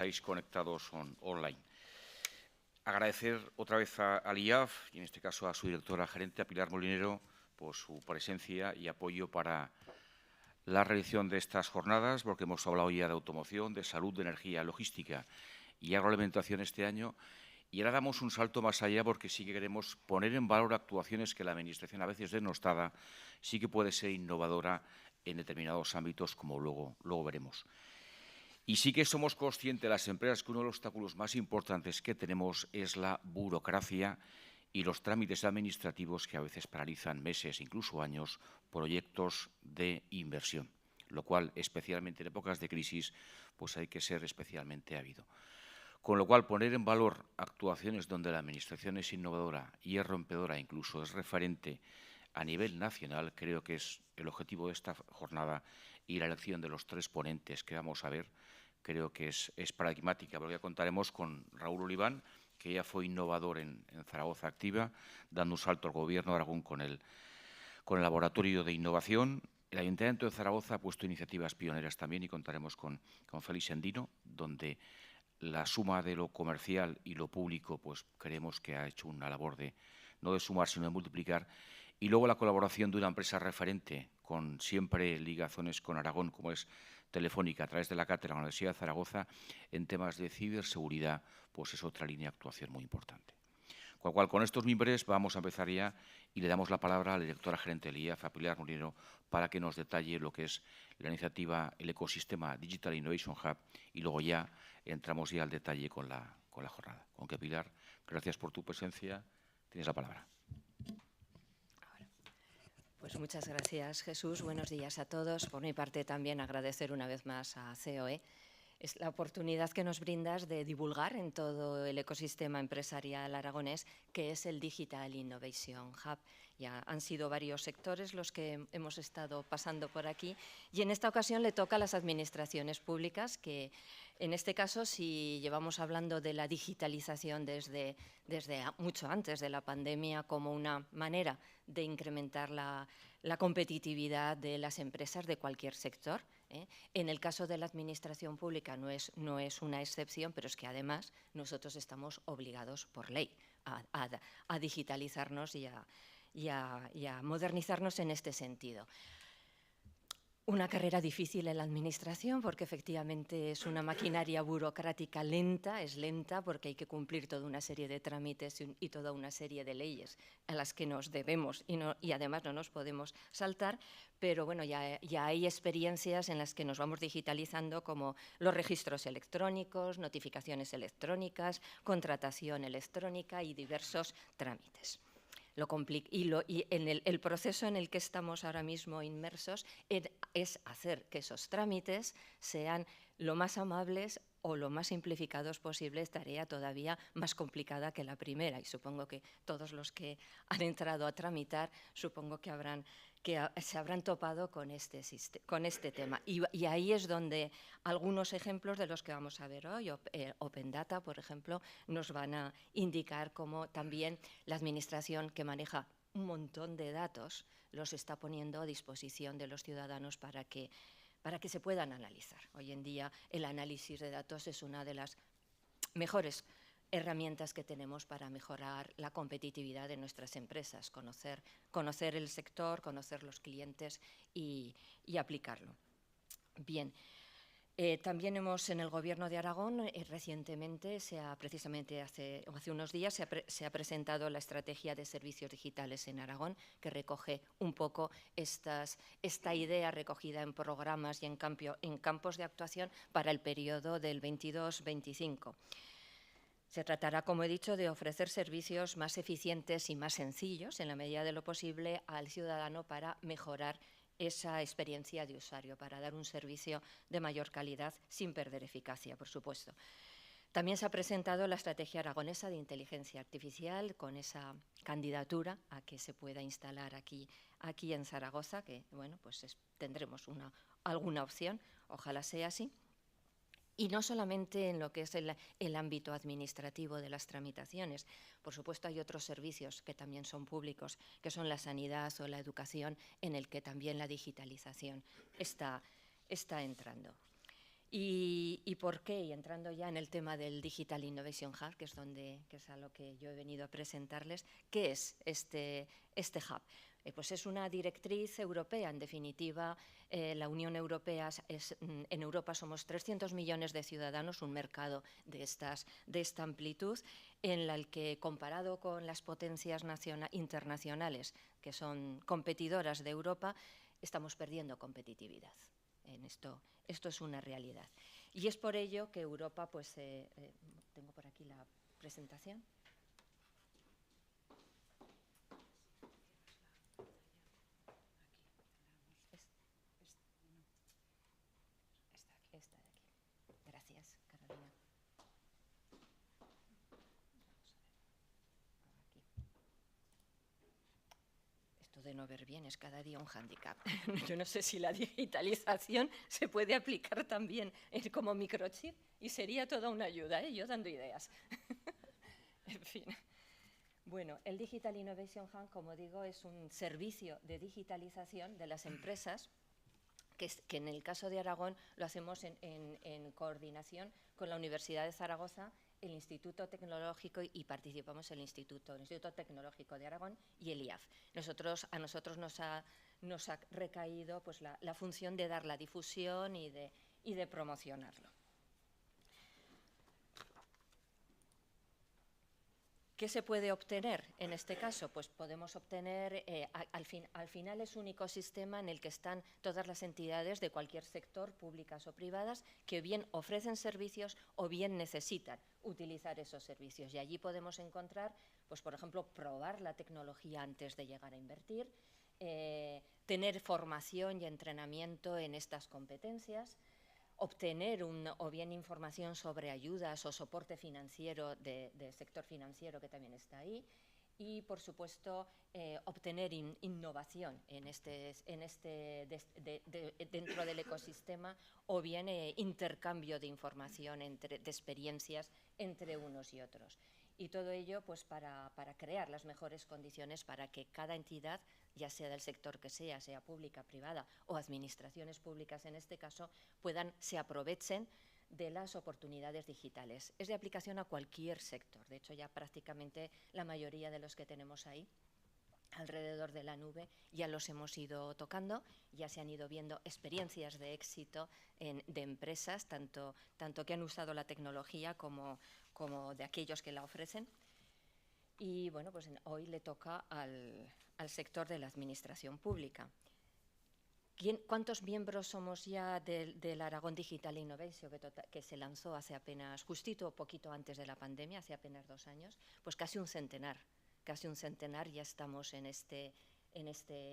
estáis conectados online. Agradecer otra vez al IAF y en este caso a su directora gerente, a Pilar Molinero, por su presencia y apoyo para la realización de estas jornadas, porque hemos hablado ya de automoción, de salud, de energía, logística y agroalimentación este año. Y ahora damos un salto más allá porque sí que queremos poner en valor actuaciones que la Administración, a veces denostada, sí que puede ser innovadora en determinados ámbitos, como luego veremos. Y sí que somos conscientes, las empresas, que uno de los obstáculos más importantes que tenemos es la burocracia y los trámites administrativos que a veces paralizan meses, incluso años, proyectos de inversión, lo cual, especialmente en épocas de crisis, pues hay que ser especialmente ávido. Con lo cual, poner en valor actuaciones donde la Administración es innovadora y es rompedora, incluso es referente a nivel nacional, creo que es el objetivo de esta jornada, y la elección de los tres ponentes que vamos a ver, creo que es paradigmática, porque ya contaremos con Raúl Oliván, que ya fue innovador en Zaragoza Activa, dando un salto al Gobierno de Aragón con el Laboratorio de Innovación. El Ayuntamiento de Zaragoza ha puesto iniciativas pioneras también y contaremos con Félix Endino, donde la suma de lo comercial y lo público, pues creemos que ha hecho una labor no de sumar, sino de multiplicar. Y luego la colaboración de una empresa referente, con siempre ligazones con Aragón, como es Telefónica, a través de la cátedra de la Universidad de Zaragoza, en temas de ciberseguridad, pues es otra línea de actuación muy importante. Con lo cual, con estos mimbres vamos a empezar ya y le damos la palabra a la directora gerente del IAF, a Pilar Molinero, para que nos detalle lo que es la iniciativa, el ecosistema Digital Innovation Hub, y luego ya entramos ya al detalle con la jornada. Con que, Pilar, gracias por tu presencia. Tienes la palabra. Pues muchas gracias, Jesús. Buenos días a todos. Por mi parte, también agradecer una vez más a COE es la oportunidad que nos brindas de divulgar en todo el ecosistema empresarial aragonés, que es el Digital Innovation Hub. Ya han sido varios sectores los que hemos estado pasando por aquí y en esta ocasión le toca a las administraciones públicas, que en este caso, si llevamos hablando de la digitalización desde mucho antes de la pandemia como una manera de incrementar la competitividad de las empresas de cualquier sector, en el caso de la administración pública no es una excepción, pero es que además nosotros estamos obligados por ley a digitalizarnos y a modernizarnos en este sentido. Una carrera difícil en la administración porque efectivamente es una maquinaria burocrática lenta, es lenta porque hay que cumplir toda una serie de trámites y toda una serie de leyes a las que nos debemos y además no nos podemos saltar, pero bueno, ya hay experiencias en las que nos vamos digitalizando, como los registros electrónicos, notificaciones electrónicas, contratación electrónica y diversos trámites. Y el proceso en el que estamos ahora mismo inmersos es hacer que esos trámites sean lo más amables o lo más simplificados posibles, tarea todavía más complicada que la primera. Y supongo que todos los que han entrado a tramitar, supongo que se habrán topado con este tema. Y ahí es donde algunos ejemplos de los que vamos a ver hoy, Open Data, por ejemplo, nos van a indicar cómo también la administración, que maneja un montón de datos, los está poniendo a disposición de los ciudadanos para que se puedan analizar. Hoy en día el análisis de datos es una de las mejores herramientas que tenemos para mejorar la competitividad de nuestras empresas, conocer el sector, conocer los clientes y aplicarlo. Bien. También en el Gobierno de Aragón, recientemente, precisamente hace unos días, se ha presentado la Estrategia de Servicios Digitales en Aragón, que recoge un poco esta idea recogida en programas y en campos de actuación para el periodo del 22-25. Se tratará, como he dicho, de ofrecer servicios más eficientes y más sencillos, en la medida de lo posible, al ciudadano para mejorar esa experiencia de usuario, para dar un servicio de mayor calidad sin perder eficacia, por supuesto. También se ha presentado la Estrategia Aragonesa de Inteligencia Artificial, con esa candidatura a que se pueda instalar aquí en Zaragoza, que bueno, pues tendremos alguna opción, ojalá sea así. Y no solamente en lo que es el ámbito administrativo de las tramitaciones. Por supuesto, hay otros servicios que también son públicos, que son la sanidad o la educación, en el que también la digitalización está entrando. ¿Y por qué? Y entrando ya en el tema del Digital Innovation Hub, que es a lo que yo he venido a presentarles, ¿qué es este hub? Pues es una directriz europea, en definitiva. La Unión Europea en Europa somos 300 millones de ciudadanos, un mercado de esta amplitud, en el que, comparado con las potencias internacionales que son competidoras de Europa, estamos perdiendo competitividad. Esto es una realidad. Y es por ello que Europa, pues, tengo por aquí la presentación. Esta de aquí. Gracias, Carolina. Esto de no ver bien es cada día un hándicap. Yo no sé si la digitalización se puede aplicar también como microchip y sería toda una ayuda, yo dando ideas. En fin. Bueno, el Digital Innovation Hub, como digo, es un servicio de digitalización de las empresas que en el caso de Aragón lo hacemos en coordinación con la Universidad de Zaragoza, el Instituto Tecnológico, y participamos en el Instituto Tecnológico de Aragón y el IAF. A nosotros nos ha recaído, pues, la función de dar la difusión y de promocionarlo. ¿Qué se puede obtener en este caso? Pues podemos obtener, al final es un ecosistema en el que están todas las entidades de cualquier sector, públicas o privadas, que bien ofrecen servicios o bien necesitan utilizar esos servicios. Y allí podemos encontrar, pues, por ejemplo, probar la tecnología antes de llegar a invertir, tener formación y entrenamiento en estas competencias, obtener o bien información sobre ayudas o soporte financiero del sector financiero, que también está ahí, y, por supuesto, obtener innovación dentro del ecosistema, o bien intercambio de información, de experiencias entre unos y otros. Y todo ello, pues, para crear las mejores condiciones para que cada entidad, ya sea del sector que sea pública, privada o administraciones públicas en este caso, se aprovechen de las oportunidades digitales. Es de aplicación a cualquier sector. De hecho, ya prácticamente la mayoría de los que tenemos ahí alrededor de la nube ya los hemos ido tocando, ya se han ido viendo experiencias de éxito de empresas, tanto que han usado la tecnología como de aquellos que la ofrecen. Y bueno, pues hoy le toca al sector de la administración pública. ¿Cuántos miembros somos ya del Aragón Digital Innovation, que se lanzó hace apenas, justito, poquito antes de la pandemia, hace apenas 2 años? Pues casi un centenar ya estamos en este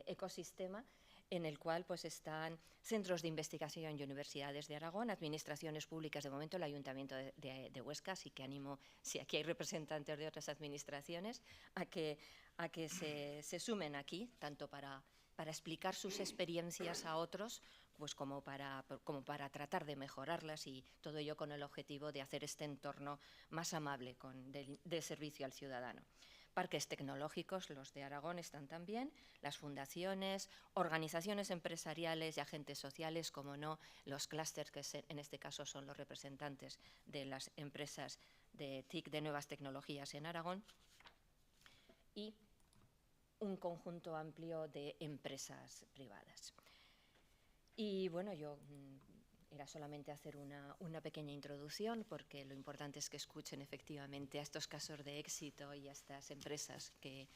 ecosistema, en el cual, pues, están centros de investigación y universidades de Aragón, administraciones públicas, de momento el Ayuntamiento de Huesca, así que animo, si aquí hay representantes de otras administraciones, a que se sumen aquí, tanto para explicar sus experiencias a otros, pues como para tratar de mejorarlas, y todo ello con el objetivo de hacer este entorno más amable de servicio al ciudadano. Parques tecnológicos, los de Aragón, están también, las fundaciones, organizaciones empresariales y agentes sociales, como no, los clústeres, que en este caso son los representantes de las empresas de TIC, de nuevas tecnologías en Aragón, y un conjunto amplio de empresas privadas. Y bueno, yo era solamente hacer una pequeña introducción, porque lo importante es que escuchen efectivamente a estos casos de éxito y a estas empresas que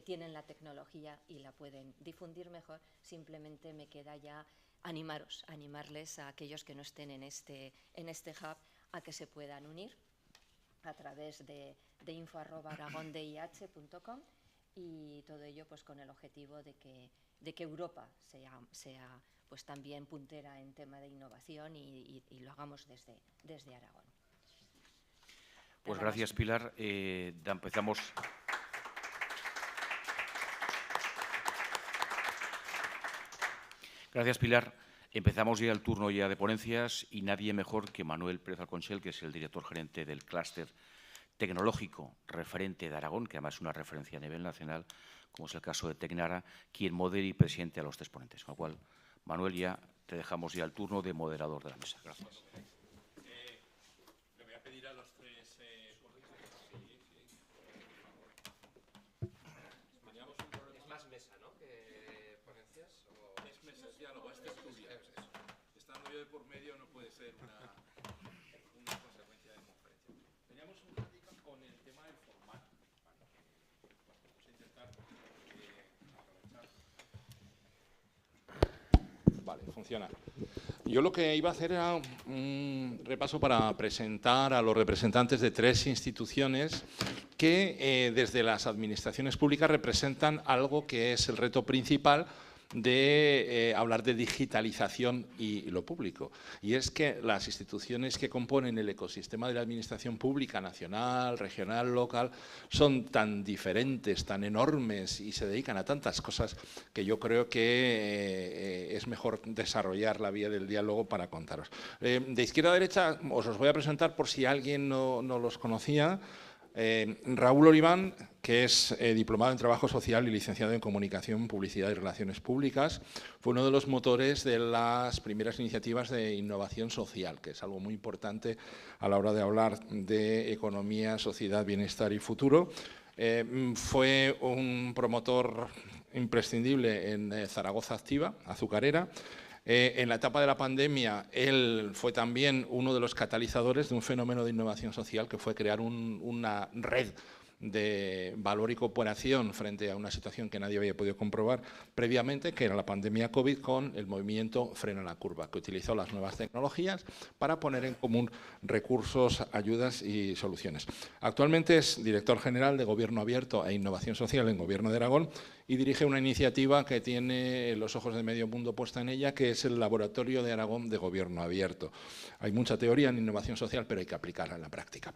tienen la tecnología y la pueden difundir mejor. Simplemente me queda ya animarles a aquellos que no estén en este hub, a que se puedan unir a través de info@aragondih.com, y todo ello, pues, con el objetivo de que Europa sea pues también puntera en tema de innovación, y lo hagamos desde Aragón. Pues gracias, Pilar. Empezamos. Gracias, Pilar. Empezamos ya el turno ya de ponencias, y nadie mejor que Manuel Pérez Alconchel, que es el director gerente del clúster tecnológico referente de Aragón, que además es una referencia a nivel nacional, como es el caso de Tecnara, quien modera y presente a los 3 ponentes. Con lo cual, Manuel, ya te dejamos ya el turno de moderador de la mesa. Gracias. Le voy a pedir a los tres... Es más mesa, ¿no?, que ponencias. Es mesa, es diálogo, es tertulia. Estando yo de por medio no puede ser una consecuencia de conferencia. Teníamos un ratito con el tema del formato. Vamos a intentar aprovechar. Vale, funciona. Yo lo que iba a hacer era un repaso para presentar a los representantes de tres instituciones que desde las administraciones públicas representan algo que es el reto principal de hablar de digitalización y lo público. Y es que las instituciones que componen el ecosistema de la administración pública nacional, regional, local, son tan diferentes, tan enormes y se dedican a tantas cosas que yo creo que es mejor desarrollar la vía del diálogo para contaros. De izquierda a derecha os los voy a presentar por si alguien no los conocía. Raúl Oliván, que es diplomado en Trabajo Social y licenciado en Comunicación, Publicidad y Relaciones Públicas, fue uno de los motores de las primeras iniciativas de innovación social, que es algo muy importante a la hora de hablar de economía, sociedad, bienestar y futuro. Fue un promotor imprescindible en Zaragoza Activa, azucarera. En la etapa de la pandemia, él fue también uno de los catalizadores de un fenómeno de innovación social que fue crear una red de valor y cooperación frente a una situación que nadie había podido comprobar previamente, que era la pandemia COVID, con el movimiento Frena la Curva, que utilizó las nuevas tecnologías para poner en común recursos, ayudas y soluciones. Actualmente es director general de Gobierno Abierto e Innovación Social en Gobierno de Aragón y dirige una iniciativa que tiene los ojos de medio mundo puesta en ella, que es el Laboratorio de Aragón de Gobierno Abierto. Hay mucha teoría en innovación social, pero hay que aplicarla en la práctica.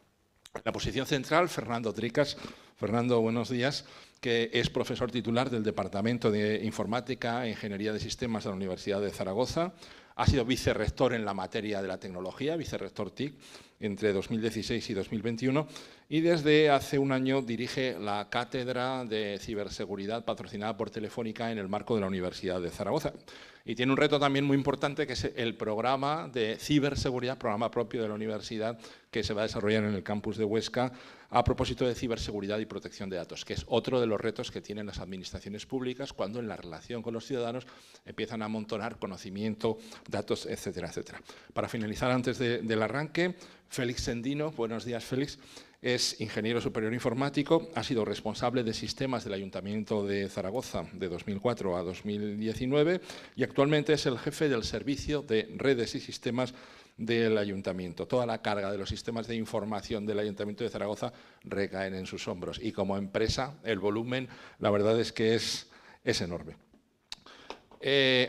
La posición central, Fernando Tricas. Fernando, buenos días, que es profesor titular del Departamento de Informática e Ingeniería de Sistemas de la Universidad de Zaragoza. Ha sido vicerrector en la materia de la tecnología, vicerrector TIC, entre 2016 y 2021. Y desde hace un año dirige la Cátedra de Ciberseguridad patrocinada por Telefónica en el marco de la Universidad de Zaragoza. Y tiene un reto también muy importante, que es el programa de ciberseguridad, programa propio de la universidad, que se va a desarrollar en el campus de Huesca a propósito de ciberseguridad y protección de datos, que es otro de los retos que tienen las administraciones públicas cuando en la relación con los ciudadanos empiezan a amontonar conocimiento, datos, etcétera, etcétera. Para finalizar, antes del arranque, Félix Sendino. Buenos días, Félix. Es ingeniero superior informático, ha sido responsable de sistemas del Ayuntamiento de Zaragoza de 2004 a 2019 y actualmente es el jefe del servicio de redes y sistemas del Ayuntamiento. Toda la carga de los sistemas de información del Ayuntamiento de Zaragoza recaen en sus hombros y como empresa el volumen, la verdad es que es enorme.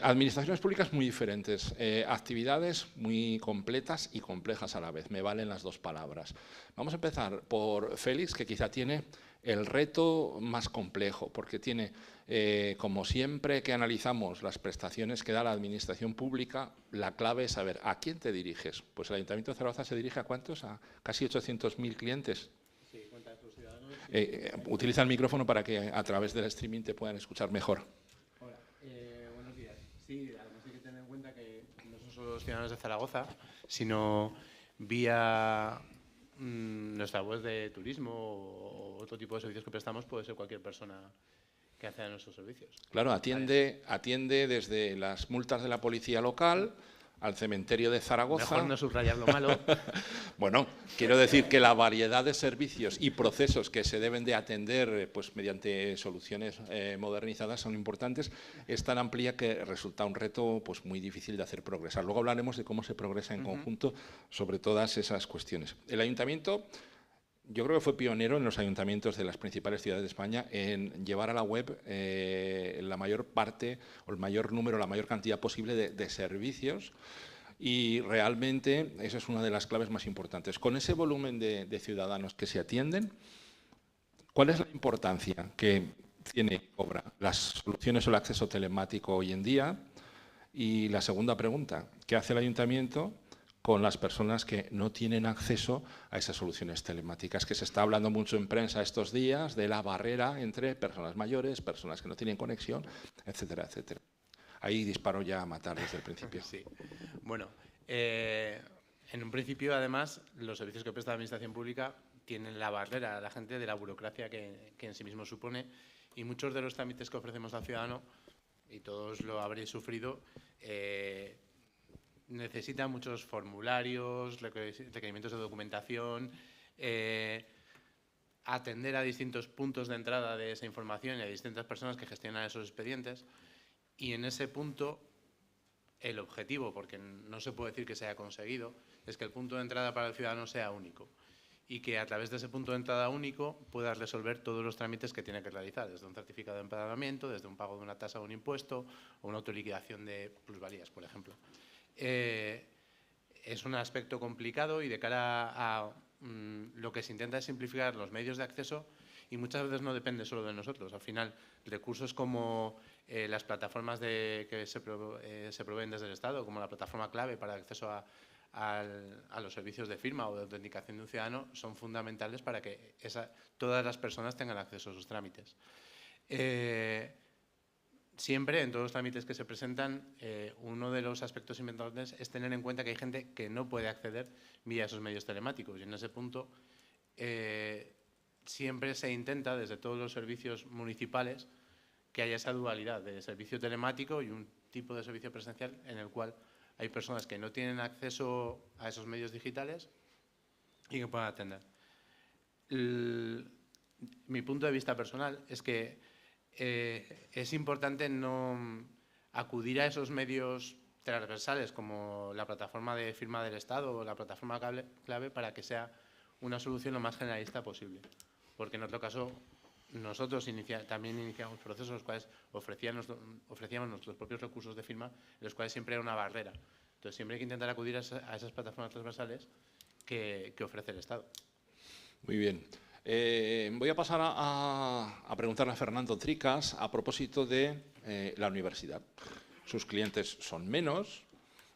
Administraciones públicas muy diferentes, actividades muy completas y complejas a la vez, me valen las dos palabras. Vamos a empezar por Félix, que quizá tiene el reto más complejo, porque tiene, como siempre que analizamos las prestaciones que da la administración pública, la clave es saber ¿a quién te diriges? Pues el Ayuntamiento de Zaragoza se dirige ¿a cuántos? A casi 800.000 clientes. Sí, cuenta de tus ciudadanos. Utiliza el micrófono para que a través del streaming te puedan escuchar mejor. Sí, además hay que tener en cuenta que no son solo los ciudadanos de Zaragoza, sino vía nuestra web de turismo o otro tipo de servicios que prestamos, puede ser cualquier persona que acceda a nuestros servicios. Claro, atiende desde las multas de la policía local al cementerio de Zaragoza. Mejor no subrayar lo malo. Bueno, quiero decir que la variedad de servicios y procesos que se deben de atender pues, mediante soluciones modernizadas son importantes. Es tan amplia que resulta un reto pues, muy difícil de hacer progresar. Luego hablaremos de cómo se progresa en conjunto sobre todas esas cuestiones. El Ayuntamiento, yo creo que fue pionero en los ayuntamientos de las principales ciudades de España en llevar a la web la mayor parte o el mayor número, la mayor cantidad posible de servicios y realmente esa es una de las claves más importantes. Con ese volumen de ciudadanos que se atienden, ¿cuál es la importancia que cobra las soluciones o el acceso telemático hoy en día? Y la segunda pregunta, ¿qué hace el ayuntamiento con las personas que no tienen acceso a esas soluciones telemáticas? Que se está hablando mucho en prensa estos días de la barrera entre personas mayores, personas que no tienen conexión, etcétera, etcétera. Ahí disparo ya a matar desde el principio. Sí. Bueno, en un principio, además, los servicios que presta la Administración Pública tienen la barrera a la gente de la burocracia que en sí mismo supone, y muchos de los trámites que ofrecemos al ciudadano, y todos lo habréis sufrido, necesitan muchos formularios, requerimientos de documentación, atender a distintos puntos de entrada de esa información y a distintas personas que gestionan esos expedientes. Y en ese punto, el objetivo, porque no se puede decir que se haya conseguido, es que el punto de entrada para el ciudadano sea único y que a través de ese punto de entrada único pueda resolver todos los trámites que tiene que realizar, desde un certificado de empadronamiento, desde un pago de una tasa o un impuesto o una autoliquidación de plusvalías, por ejemplo. Es un aspecto complicado y de cara a lo que se intenta es simplificar los medios de acceso, y muchas veces no depende solo de nosotros. Al final, recursos como las plataformas que se proveen desde el Estado, como la plataforma clave para el acceso a los servicios de firma o de autenticación de un ciudadano, son fundamentales para que todas las personas tengan acceso a sus trámites. Siempre, en todos los trámites que se presentan, uno de los aspectos importantes es tener en cuenta que hay gente que no puede acceder vía esos medios telemáticos, y en ese punto siempre se intenta, desde todos los servicios municipales, que haya esa dualidad de servicio telemático y un tipo de servicio presencial en el cual hay personas que no tienen acceso a esos medios digitales y que puedan atender. Mi punto de vista personal es que es importante no acudir a esos medios transversales como la plataforma de firma del Estado o la plataforma clave para que sea una solución lo más generalista posible. Porque en otro caso, nosotros también iniciamos procesos en los cuales ofrecíamos nuestros propios recursos de firma, en los cuales siempre era una barrera. Entonces, siempre hay que intentar acudir a esas plataformas transversales que ofrece el Estado. Muy bien. Voy a pasar a preguntarle a Fernando Tricas a propósito de la universidad. Sus clientes son menos,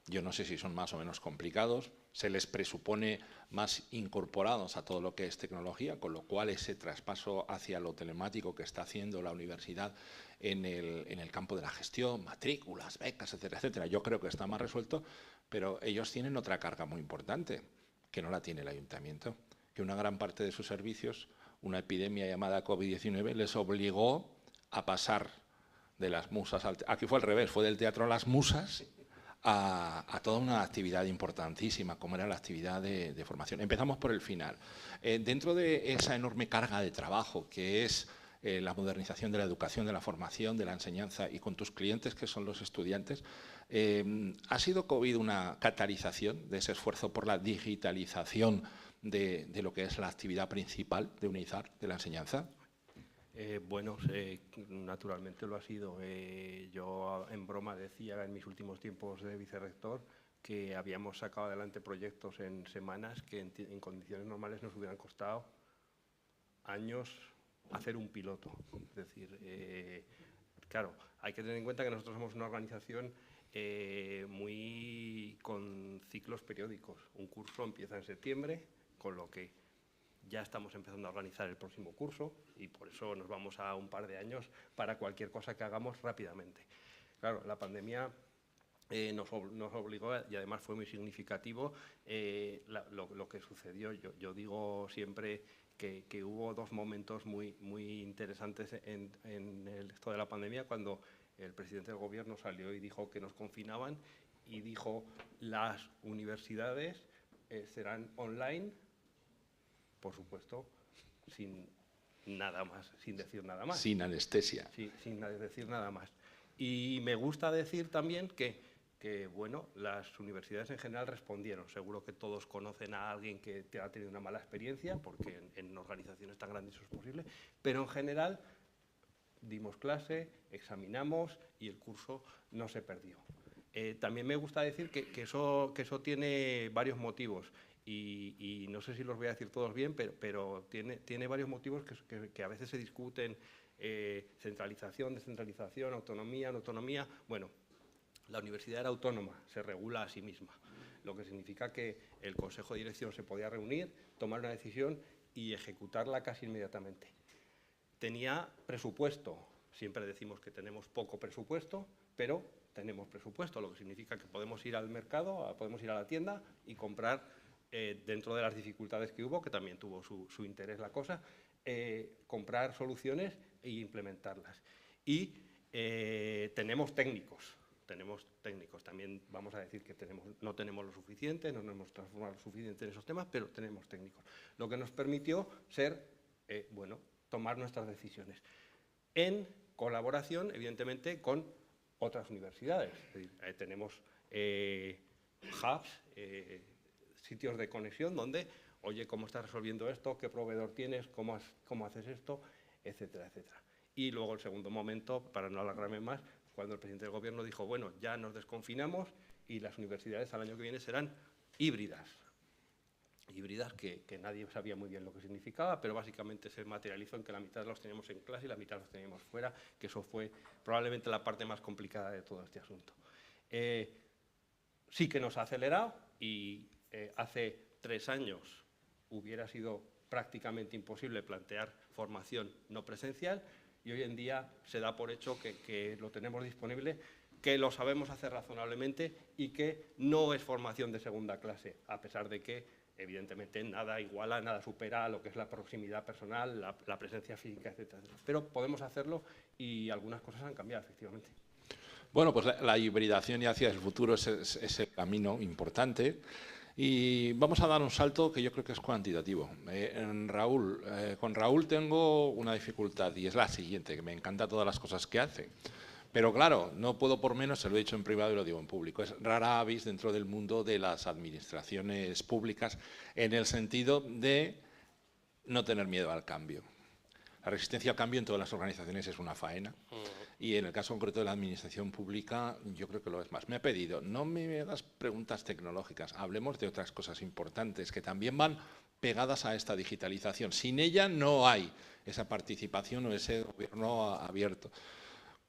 yo no sé si son más o menos complicados, se les presupone más incorporados a todo lo que es tecnología, con lo cual ese traspaso hacia lo telemático que está haciendo la universidad en el campo de la gestión, matrículas, becas, etcétera, etcétera, yo creo que está más resuelto, pero ellos tienen otra carga muy importante, que no la tiene el ayuntamiento, que una gran parte de sus servicios, una epidemia llamada COVID-19, les obligó a pasar de las musas, aquí fue al revés, fue del teatro a las musas, a toda una actividad importantísima, como era la actividad de formación. Empezamos por el final. Dentro de esa enorme carga de trabajo que es la modernización de la educación, de la formación, de la enseñanza, y con tus clientes, que son los estudiantes, ¿ha sido COVID una catalización de ese esfuerzo por la digitalización de lo que es la actividad principal de UNIZAR, de la enseñanza? Bueno, naturalmente lo ha sido. Yo en broma decía en mis últimos tiempos de vicerrector que habíamos sacado adelante proyectos en semanas que en condiciones normales nos hubieran costado años hacer un piloto. Es decir, claro, hay que tener en cuenta que nosotros somos una organización muy con ciclos periódicos. Un curso empieza en septiembre, con lo que ya estamos empezando a organizar el próximo curso y por eso nos vamos a un par de años para cualquier cosa que hagamos rápidamente. Claro, la pandemia nos obligó, y además fue muy significativo lo que sucedió. Yo digo siempre que hubo dos momentos muy interesantes en esto de la pandemia, cuando el presidente del gobierno salió y dijo que nos confinaban y dijo las universidades serán online, por supuesto, sin nada más, sin decir nada más. Sin anestesia. Sí, sin decir nada más. Y me gusta decir también que bueno, las universidades en general respondieron. Seguro que todos conocen a alguien que ha tenido una mala experiencia, porque en organizaciones tan grandes eso es posible, pero en general dimos clase, examinamos y el curso no se perdió. También me gusta decir que eso tiene varios motivos. Y no sé si los voy a decir todos bien, pero tiene varios motivos que a veces se discuten, centralización, descentralización, autonomía, no autonomía. Bueno, la universidad era autónoma, se regula a sí misma, lo que significa que el Consejo de Dirección se podía reunir, tomar una decisión y ejecutarla casi inmediatamente. Tenía presupuesto, siempre decimos que tenemos poco presupuesto, pero tenemos presupuesto, lo que significa que podemos ir al mercado, podemos ir a la tienda y comprar, dentro de las dificultades que hubo, que también tuvo su interés la cosa, comprar soluciones e implementarlas. Y tenemos técnicos. También vamos a decir que no tenemos lo suficiente, no nos hemos transformado lo suficiente en esos temas, pero tenemos técnicos. Lo que nos permitió ser, tomar nuestras decisiones en colaboración, evidentemente, con otras universidades. Es decir, tenemos hubs, sitios de conexión donde, oye, ¿cómo estás resolviendo esto? ¿Qué proveedor tienes? ¿Cómo haces esto? Etcétera, etcétera. Y luego, el segundo momento, para no alargarme más, cuando el presidente del Gobierno dijo, bueno, ya nos desconfinamos y las universidades al año que viene serán híbridas. Híbridas que nadie sabía muy bien lo que significaba, pero básicamente se materializó en que la mitad los teníamos en clase y la mitad los teníamos fuera, que eso fue probablemente la parte más complicada de todo este asunto. Sí que nos ha acelerado y hace 3 años hubiera sido prácticamente imposible plantear formación no presencial, y hoy en día se da por hecho que lo tenemos disponible, que lo sabemos hacer razonablemente y que no es formación de segunda clase, a pesar de que, evidentemente, nada iguala, nada supera a lo que es la proximidad personal, la presencia física, etcétera. Pero podemos hacerlo y algunas cosas han cambiado, efectivamente. Bueno, pues la hibridación y hacia el futuro es el camino importante. Y vamos a dar un salto que yo creo que es cuantitativo. Con Raúl tengo una dificultad y es la siguiente, que me encanta todas las cosas que hace. Pero claro, no puedo por menos, se lo he dicho en privado y lo digo en público, es rara avis dentro del mundo de las administraciones públicas en el sentido de no tener miedo al cambio. La resistencia al cambio en todas las organizaciones es una faena. Y en el caso concreto de la administración pública, yo creo que lo es más. Me ha pedido, no me hagas preguntas tecnológicas, hablemos de otras cosas importantes que también van pegadas a esta digitalización. Sin ella no hay esa participación o ese gobierno abierto.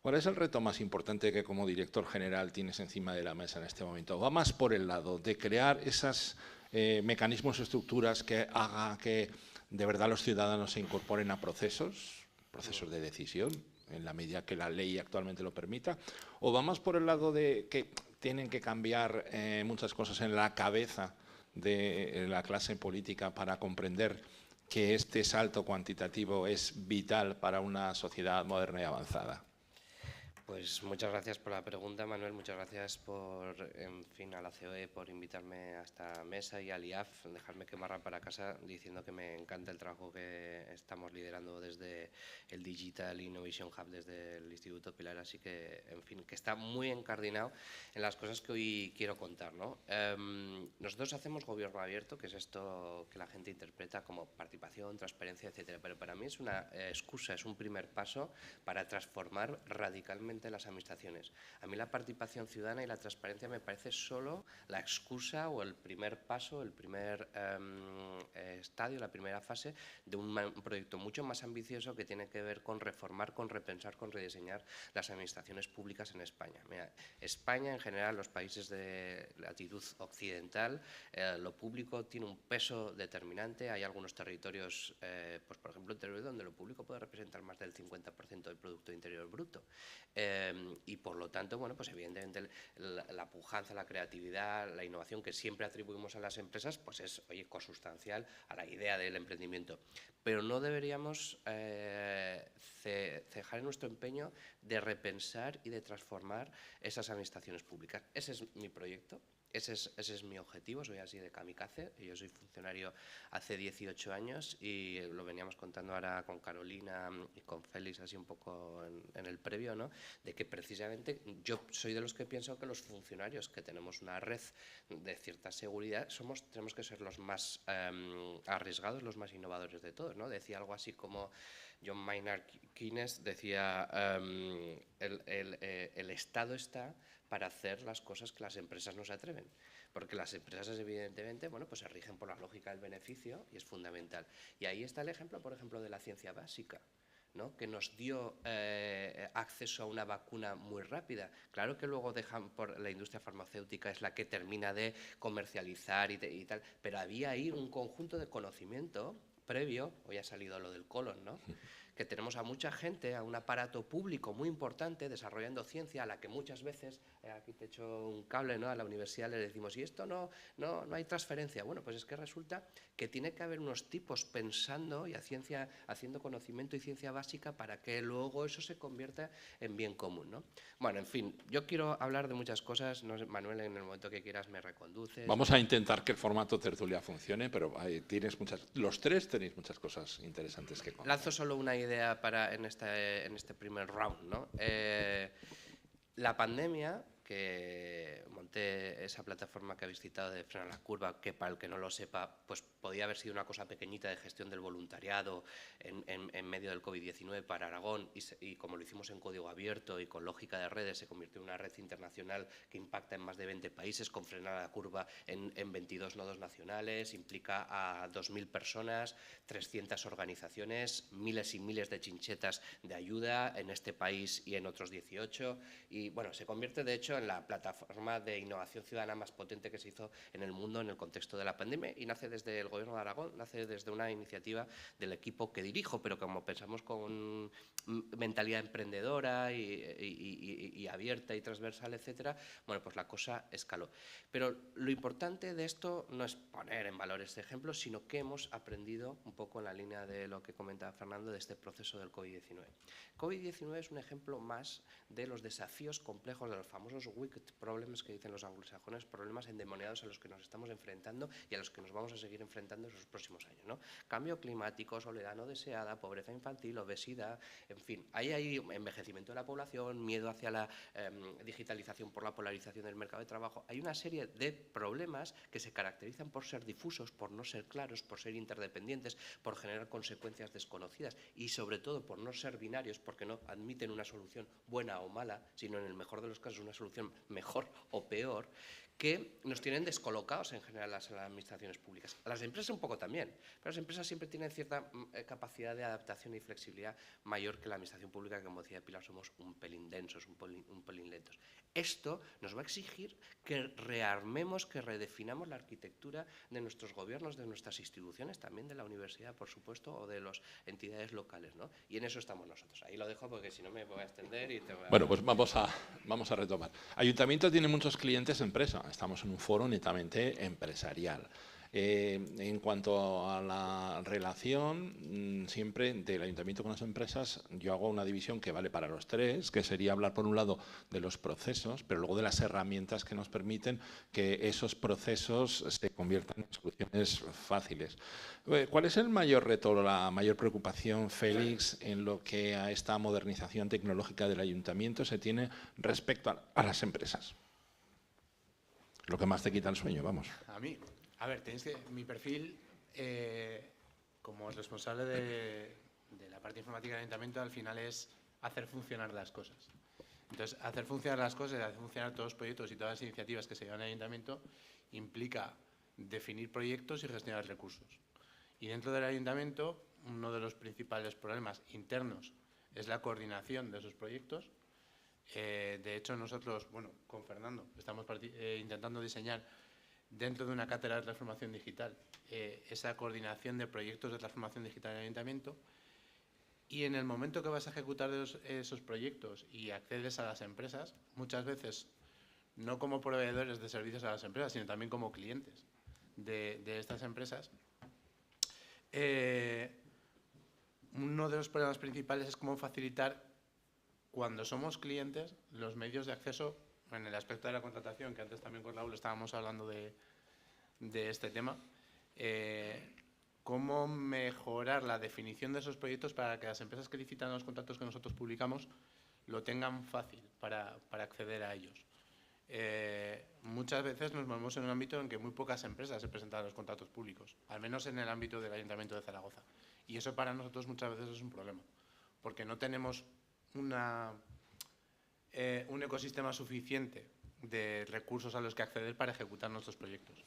¿Cuál es el reto más importante que como director general tienes encima de la mesa en este momento? Va más por el lado de crear esos mecanismos o estructuras que hagan que de verdad los ciudadanos se incorporen a procesos de decisión, en la medida que la ley actualmente lo permita, o vamos por el lado de que tienen que cambiar muchas cosas en la cabeza de la clase política para comprender que este salto cuantitativo es vital para una sociedad moderna y avanzada? Pues muchas gracias por la pregunta, Manuel. Muchas gracias a la COE por invitarme a esta mesa y al IAF, dejarme que barra para casa diciendo que me encanta el trabajo que estamos liderando desde el Digital Innovation Hub, desde el Instituto Pilar. Así que, en fin, que está muy encardinado en las cosas que hoy quiero contar, ¿no? Nosotros hacemos gobierno abierto, que es esto que la gente interpreta como participación, transparencia, etcétera. Pero para mí es una excusa, es un primer paso para transformar radicalmente las administraciones. A mí la participación ciudadana y la transparencia me parece solo la excusa o el primer paso, el primer estadio, la primera fase de un proyecto mucho más ambicioso que tiene que ver con reformar, con repensar, con rediseñar las administraciones públicas en España. Mira, España, en general, los países de latitud occidental, lo público tiene un peso determinante. Hay algunos territorios, pues por ejemplo, en territorios donde lo público puede representar más del 50% del Producto Interior Bruto. Y por lo tanto, bueno, pues evidentemente la pujanza, la creatividad, la innovación que siempre atribuimos a las empresas, pues es, oye, consustancial a la idea del emprendimiento. Pero no deberíamos cejar en nuestro empeño de repensar y de transformar esas administraciones públicas. Ese es mi proyecto. Ese es mi objetivo, soy así de kamikaze. Yo soy funcionario hace 18 años y lo veníamos contando ahora con Carolina y con Félix, así un poco en el previo, ¿no? De que precisamente yo soy de los que pienso que los funcionarios que tenemos una red de cierta seguridad tenemos que ser los más arriesgados, los más innovadores de todos, ¿no? Decía algo así como John Maynard Keynes, decía el Estado está para hacer las cosas que las empresas no se atreven. Porque las empresas, evidentemente, bueno, pues se rigen por la lógica del beneficio y es fundamental. Y ahí está el ejemplo, por ejemplo, de la ciencia básica, ¿no? Que nos dio acceso a una vacuna muy rápida. Claro que luego la industria farmacéutica es la que termina de comercializar y tal, pero había ahí un conjunto de conocimiento previo, hoy ha salido lo del colon, ¿no? Que tenemos a mucha gente, a un aparato público muy importante desarrollando ciencia, a la que muchas veces, aquí te echo un cable, ¿no? A la universidad le decimos, y esto no hay transferencia. Bueno, pues es que resulta que tiene que haber unos tipos pensando y haciendo conocimiento y ciencia básica para que luego eso se convierta en bien común, ¿no? Bueno, en fin, yo quiero hablar de muchas cosas. No sé, Manuel, en el momento que quieras me reconduces. Vamos a intentar que el formato tertulia funcione, pero los tres tenéis muchas cosas interesantes que contar. Lanzo solo una idea en este primer round, ¿no? La pandemia, que monté esa plataforma que habéis citado de Frenar la Curva, que para el que no lo sepa, pues podía haber sido una cosa pequeñita de gestión del voluntariado en medio del COVID-19 para Aragón, y como lo hicimos en código abierto y con lógica de redes, se convirtió en una red internacional que impacta en más de 20 países, con Frenar la Curva en 22 nodos nacionales, implica a 2.000 personas, 300 organizaciones, miles y miles de chinchetas de ayuda en este país y en otros 18, y bueno, se convierte de hecho en la plataforma de innovación ciudadana más potente que se hizo en el mundo en el contexto de la pandemia, y nace desde el Gobierno de Aragón, nace desde una iniciativa del equipo que dirijo, pero como pensamos con mentalidad emprendedora y abierta y transversal, etcétera, bueno, pues la cosa escaló. Pero lo importante de esto no es poner en valor este ejemplo, sino que hemos aprendido un poco en la línea de lo que comentaba Fernando de este proceso del COVID-19. COVID-19 es un ejemplo más de los desafíos complejos, de los famosos wicked problems que dicen los anglosajones, problemas endemoniados a los que nos estamos enfrentando y a los que nos vamos a seguir enfrentando en los próximos años, ¿no? Cambio climático, soledad no deseada, pobreza infantil, obesidad, en fin, ahí hay envejecimiento de la población, miedo hacia la digitalización por la polarización del mercado de trabajo. Hay una serie de problemas que se caracterizan por ser difusos, por no ser claros, por ser interdependientes, por generar consecuencias desconocidas y sobre todo por no ser binarios, porque no admiten una solución buena o mala, sino en el mejor de los casos una solución mejor o peor, que nos tienen descolocados en general las administraciones públicas. A las empresas un poco también, pero las empresas siempre tienen cierta capacidad de adaptación y flexibilidad mayor que la administración pública, que como decía Pilar, somos un pelín densos, un pelín lentos. Esto nos va a exigir que rearmemos, que redefinamos la arquitectura de nuestros gobiernos, de nuestras instituciones, también de la universidad, por supuesto, o de las entidades locales, ¿no? Y en eso estamos nosotros. Ahí lo dejo porque si no me voy a extender y te voy a... Bueno, pues vamos a retomar. Ayuntamiento tiene muchos clientes empresa. Estamos en un foro netamente empresarial. En cuanto a la relación, siempre del ayuntamiento con las empresas, yo hago una división que vale para los tres, que sería hablar por un lado de los procesos, pero luego de las herramientas que nos permiten que esos procesos se conviertan en soluciones fáciles. ¿Cuál es el mayor reto, la mayor preocupación, Félix, en lo que a esta modernización tecnológica del ayuntamiento se tiene respecto a las empresas? Lo que más te quita el sueño, vamos. A mí, a ver, mi perfil como responsable de la parte informática del ayuntamiento al final es hacer funcionar las cosas. Entonces, hacer funcionar las cosas, hacer funcionar todos los proyectos y todas las iniciativas que se llevan al ayuntamiento implica definir proyectos y gestionar recursos. Y dentro del ayuntamiento, uno de los principales problemas internos es la coordinación de esos proyectos. De hecho, nosotros, bueno, con Fernando, estamos intentando diseñar dentro de una cátedra de transformación digital esa coordinación de proyectos de transformación digital en el ayuntamiento, y en el momento que vas a ejecutar esos proyectos y accedes a las empresas, muchas veces no como proveedores de servicios a las empresas, sino también como clientes de estas empresas, uno de los problemas principales es cómo facilitar, cuando somos clientes, los medios de acceso en el aspecto de la contratación, que antes también con Raúl estábamos hablando de este tema, cómo mejorar la definición de esos proyectos para que las empresas que licitan los contratos que nosotros publicamos lo tengan fácil para acceder a ellos. Muchas veces nos movemos en un ámbito en que muy pocas empresas se presentan a los contratos públicos, al menos en el ámbito del Ayuntamiento de Zaragoza. Y eso para nosotros muchas veces es un problema, porque no tenemos un ecosistema suficiente de recursos a los que acceder para ejecutar nuestros proyectos.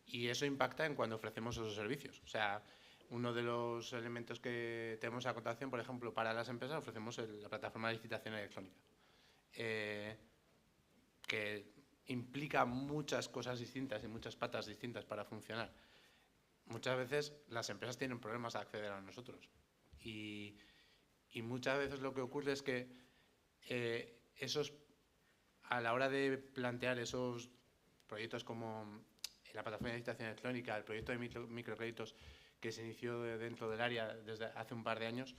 Y eso impacta en cuando ofrecemos esos servicios. O sea, uno de los elementos que tenemos a contratación, por ejemplo, para las empresas, ofrecemos la plataforma de licitación electrónica, que implica muchas cosas distintas y muchas patas distintas para funcionar. muchas veces las empresas tienen problemas a acceder a nosotros. Y muchas veces lo que ocurre es que a la hora de plantear esos proyectos como la plataforma de licitación electrónica, el proyecto de microcréditos que se inició dentro del área desde hace un par de años,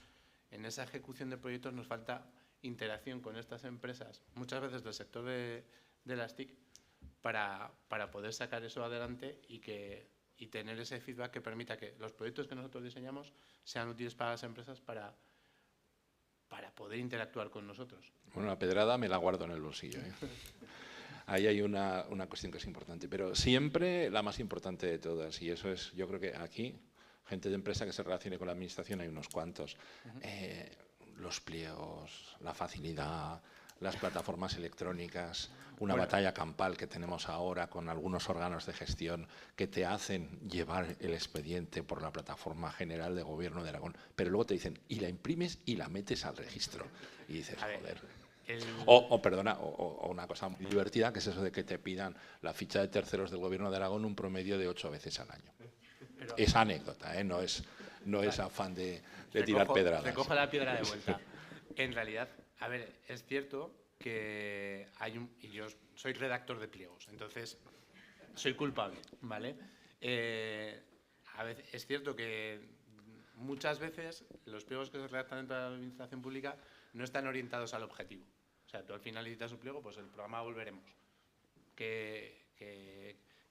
en esa ejecución de proyectos nos falta interacción con estas empresas, muchas veces del sector de las TIC, para poder sacar eso adelante y tener ese feedback que permita que los proyectos que nosotros diseñamos sean útiles para las empresas para poder interactuar con nosotros. Bueno, la pedrada me la guardo en el bolsillo, ¿eh? Ahí hay una cuestión que es importante, pero siempre la más importante de todas, y eso es, yo creo que aquí, gente de empresa que se relacione con la administración hay unos cuantos. Los pliegos, la facilidad, las plataformas electrónicas, una batalla campal que tenemos ahora con algunos órganos de gestión que te hacen llevar el expediente por la plataforma general de gobierno de Aragón, pero luego te dicen, y la imprimes y la metes al registro. Y dices, joder. O una cosa muy divertida, que es eso de que te pidan la ficha de terceros del gobierno de Aragón un promedio de 8 veces al año. Pero, es anécdota, ¿eh? No es afán de tirar pedradas. Recojo la piedra de vuelta. En realidad, a ver, es cierto que y yo soy redactor de pliegos, entonces soy culpable, ¿vale? A veces, es cierto que muchas veces los pliegos que se redactan dentro de la administración pública no están orientados al objetivo. O sea, tú al final necesitas un pliego, pues el programa Volveremos, que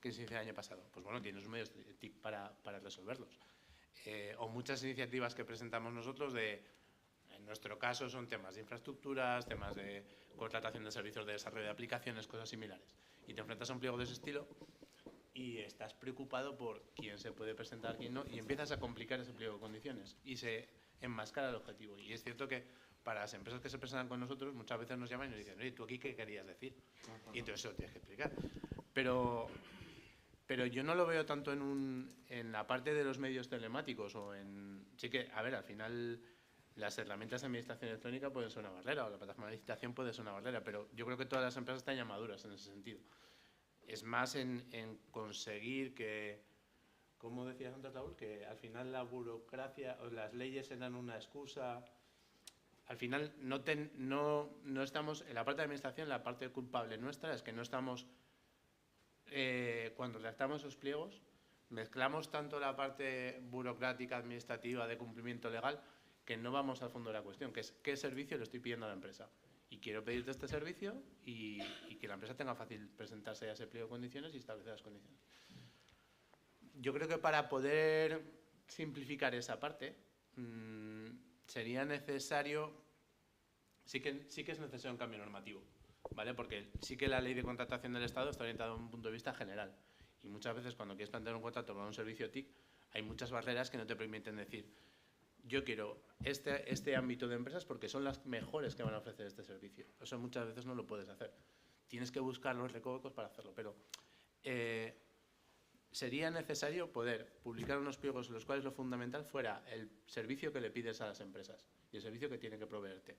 se inició el año pasado. Pues bueno, tienes medios de TIC para resolverlos. O muchas iniciativas que presentamos nosotros en nuestro caso son temas de infraestructuras, temas de contratación de servicios de desarrollo de aplicaciones, cosas similares. Y te enfrentas a un pliego de ese estilo y estás preocupado por quién se puede presentar, quién no, y empiezas a complicar ese pliego de condiciones y se enmascara el objetivo. Y es cierto que para las empresas que se presentan con nosotros muchas veces nos llaman y nos dicen, oye, ¿tú aquí qué querías decir? Y entonces eso lo tienes que explicar. Pero yo no lo veo tanto en la parte de los medios telemáticos sí que, a ver, al final las herramientas de administración electrónica pueden ser una barrera o la plataforma de licitación puede ser una barrera, pero yo creo que todas las empresas están ya maduras en ese sentido. Es más en conseguir que, como decías antes, Raúl, que al final la burocracia o las leyes eran una excusa. Al final no estamos, en la parte de administración, la parte culpable nuestra es que no estamos, cuando redactamos esos pliegos, mezclamos tanto la parte burocrática, administrativa, de cumplimiento legal, que no vamos al fondo de la cuestión, que es qué servicio le estoy pidiendo a la empresa. Y quiero pedirte este servicio y que la empresa tenga fácil presentarse a ese pliego de condiciones y establecer las condiciones. Yo creo que para poder simplificar esa parte, sería necesario, sí que es necesario un cambio normativo, ¿vale? Porque sí que la ley de contratación del Estado está orientada desde un punto de vista general. Y muchas veces cuando quieres plantear un contrato para un servicio TIC, hay muchas barreras que no te permiten decir, yo quiero este ámbito de empresas porque son las mejores que van a ofrecer este servicio. Eso muchas veces no lo puedes hacer. Tienes que buscar los recovecos para hacerlo, pero sería necesario poder publicar unos pliegos en los cuales lo fundamental fuera el servicio que le pides a las empresas y el servicio que tienen que proveerte.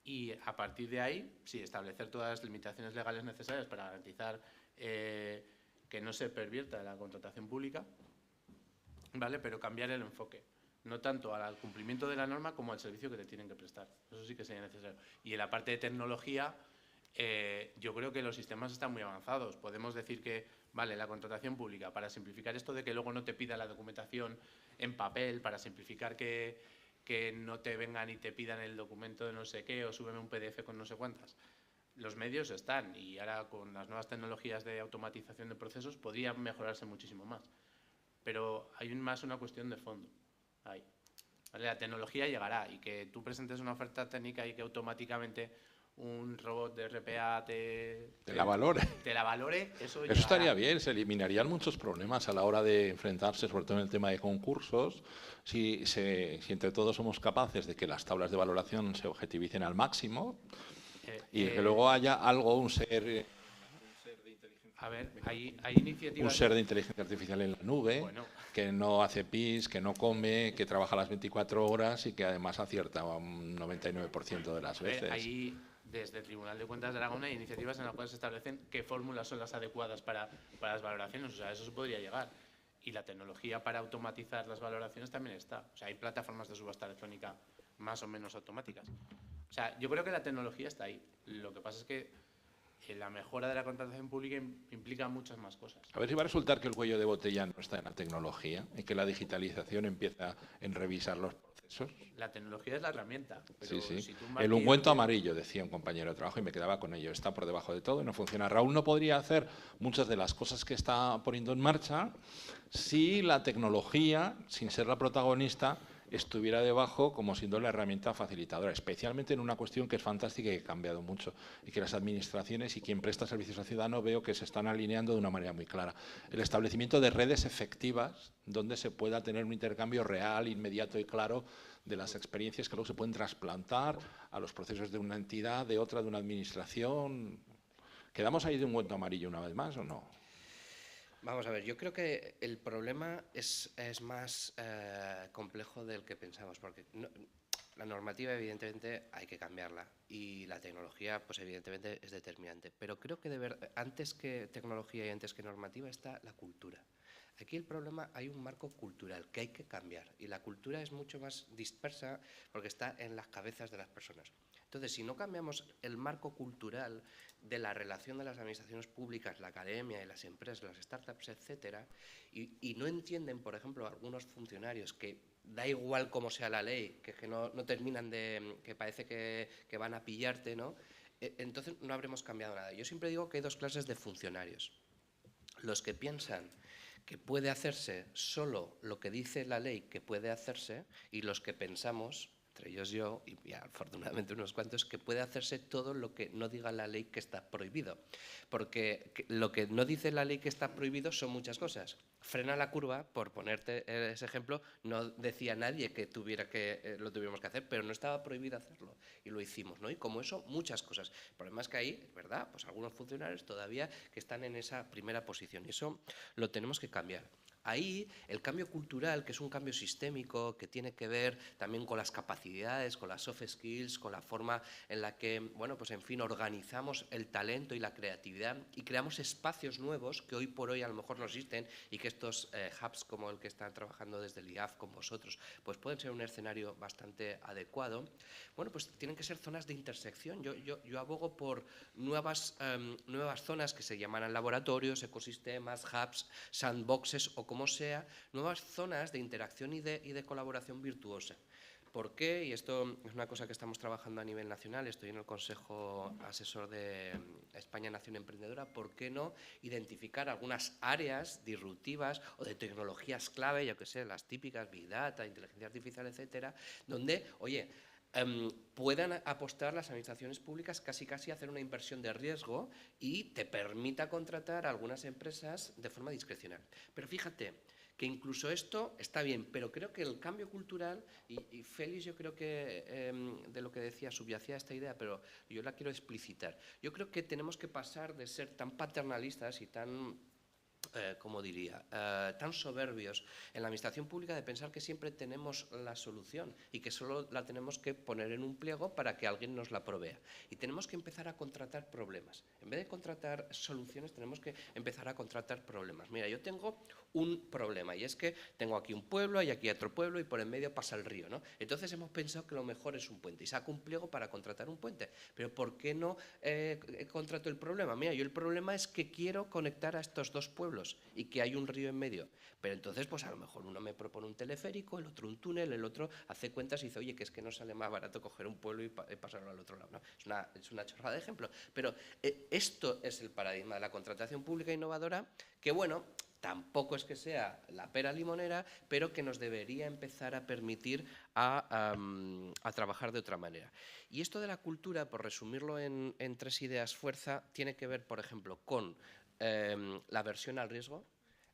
Y a partir de ahí, sí, establecer todas las limitaciones legales necesarias para garantizar que no se pervierta la contratación pública, ¿vale? Pero cambiar el enfoque. No tanto al cumplimiento de la norma como al servicio que te tienen que prestar. Eso sí que sería necesario. Y en la parte de tecnología, yo creo que los sistemas están muy avanzados. Podemos decir que, vale, la contratación pública, para simplificar esto de que luego no te pida la documentación en papel, para simplificar que no te vengan y te pidan el documento de no sé qué o súbeme un PDF con no sé cuántas. Los medios están y ahora con las nuevas tecnologías de automatización de procesos podría mejorarse muchísimo más. Pero hay más una cuestión de fondo. Ahí. ¿Vale? La tecnología llegará y que tú presentes una oferta técnica y que automáticamente un robot de RPA te la valore, eso estaría bien, se eliminarían muchos problemas a la hora de enfrentarse, sobre todo en el tema de concursos, si entre todos somos capaces de que las tablas de valoración se objetivicen al máximo y que luego haya un ser... A ver, hay iniciativas... Un ser de inteligencia artificial en la nube, bueno, que no hace pis, que no come, que trabaja las 24 horas y que además acierta un 99% de las veces. Ahí, desde el Tribunal de Cuentas de Aragón, hay iniciativas en las cuales se establecen qué fórmulas son las adecuadas para las valoraciones. O sea, eso se podría llegar. Y la tecnología para automatizar las valoraciones también está. O sea, hay plataformas de subasta electrónica más o menos automáticas. O sea, yo creo que la tecnología está ahí. Lo que pasa es que la mejora de la contratación pública implica muchas más cosas. A ver si va a resultar que el cuello de botella no está en la tecnología y que la digitalización empieza en revisar los procesos. La tecnología es la herramienta. Pero Sí. si tú El ungüento amarillo, decía un compañero de trabajo, y me quedaba con ello. Está por debajo de todo y no funciona. Raúl no podría hacer muchas de las cosas que está poniendo en marcha si la tecnología, sin ser la protagonista, estuviera debajo como siendo la herramienta facilitadora, especialmente en una cuestión que es fantástica y que ha cambiado mucho, y que las administraciones y quien presta servicios al ciudadano veo que se están alineando de una manera muy clara. El establecimiento de redes efectivas donde se pueda tener un intercambio real, inmediato y claro de las experiencias que luego se pueden trasplantar a los procesos de una entidad, de otra, de una administración. ¿Quedamos ahí de un ungüento amarillo una vez más o no? Vamos a ver, yo creo que el problema es más complejo del que pensamos, porque la normativa evidentemente hay que cambiarla y la tecnología pues evidentemente es determinante, pero creo que antes que tecnología y antes que normativa está la cultura. Aquí el problema, hay un marco cultural que hay que cambiar y la cultura es mucho más dispersa porque está en las cabezas de las personas. Entonces, si no cambiamos el marco cultural de la relación de las administraciones públicas, la academia y las empresas, las startups, etcétera, y no entienden, por ejemplo, algunos funcionarios que da igual cómo sea la ley, que no terminan de, que parece que van a pillarte, ¿no? Entonces no habremos cambiado nada. Yo siempre digo que hay dos clases de funcionarios. Los que piensan que puede hacerse solo lo que dice la ley que puede hacerse y los que pensamos, entre ellos yo y afortunadamente unos cuantos, que puede hacerse todo lo que no diga la ley que está prohibido. Porque lo que no dice la ley que está prohibido son muchas cosas. Frena la curva, por ponerte ese ejemplo, no decía nadie que lo tuviéramos que hacer, pero no estaba prohibido hacerlo y lo hicimos, ¿no? Y como eso, muchas cosas. El problema es que ahí, ¿verdad?, pues algunos funcionarios todavía que están en esa primera posición y eso lo tenemos que cambiar. Ahí el cambio cultural, que es un cambio sistémico, que tiene que ver también con las capacidades, con las soft skills, con la forma en la que, bueno, pues en fin, organizamos el talento y la creatividad y creamos espacios nuevos que hoy por hoy a lo mejor no existen y que estos hubs como el que están trabajando desde el IAF con vosotros, pues pueden ser un escenario bastante adecuado. Bueno, pues tienen que ser zonas de intersección. Yo abogo por nuevas zonas que se llaman laboratorios, ecosistemas, hubs, sandboxes o como sea, nuevas zonas de interacción y de colaboración virtuosa. ¿Por qué? Y esto es una cosa que estamos trabajando a nivel nacional, estoy en el Consejo Asesor de España Nación Emprendedora, ¿por qué no identificar algunas áreas disruptivas o de tecnologías clave, yo que sé, las típicas, Big Data, inteligencia artificial, etcétera, donde, oye, puedan apostar las administraciones públicas casi a hacer una inversión de riesgo y te permita contratar a algunas empresas de forma discrecional. Pero fíjate que incluso esto está bien, pero creo que el cambio cultural, y Félix yo creo que de lo que decía subyacía esta idea, pero yo la quiero explicitar. Yo creo que tenemos que pasar de ser tan paternalistas y tan como diría, tan soberbios en la administración pública de pensar que siempre tenemos la solución y que solo la tenemos que poner en un pliego para que alguien nos la provea. Y tenemos que empezar a contratar problemas. En vez de contratar soluciones, tenemos que empezar a contratar problemas. Mira, yo tengo un problema y es que tengo aquí un pueblo, hay aquí otro pueblo y por en medio pasa el río, ¿no? Entonces hemos pensado que lo mejor es un puente y saco un pliego para contratar un puente. Pero ¿por qué no contrato el problema? Mira, yo el problema es que quiero conectar a estos dos pueblos y que hay un río en medio. Pero entonces, pues a lo mejor uno me propone un teleférico, el otro un túnel, el otro hace cuentas y dice, oye, que es que no sale más barato coger un pueblo y pasarlo al otro lado, ¿no? Es una chorrada de ejemplo. Pero esto es el paradigma de la contratación pública innovadora, que bueno, tampoco es que sea la pera limonera, pero que nos debería empezar a permitir a trabajar de otra manera. Y esto de la cultura, por resumirlo en 3 ideas fuerza, tiene que ver, por ejemplo, con la aversión al riesgo.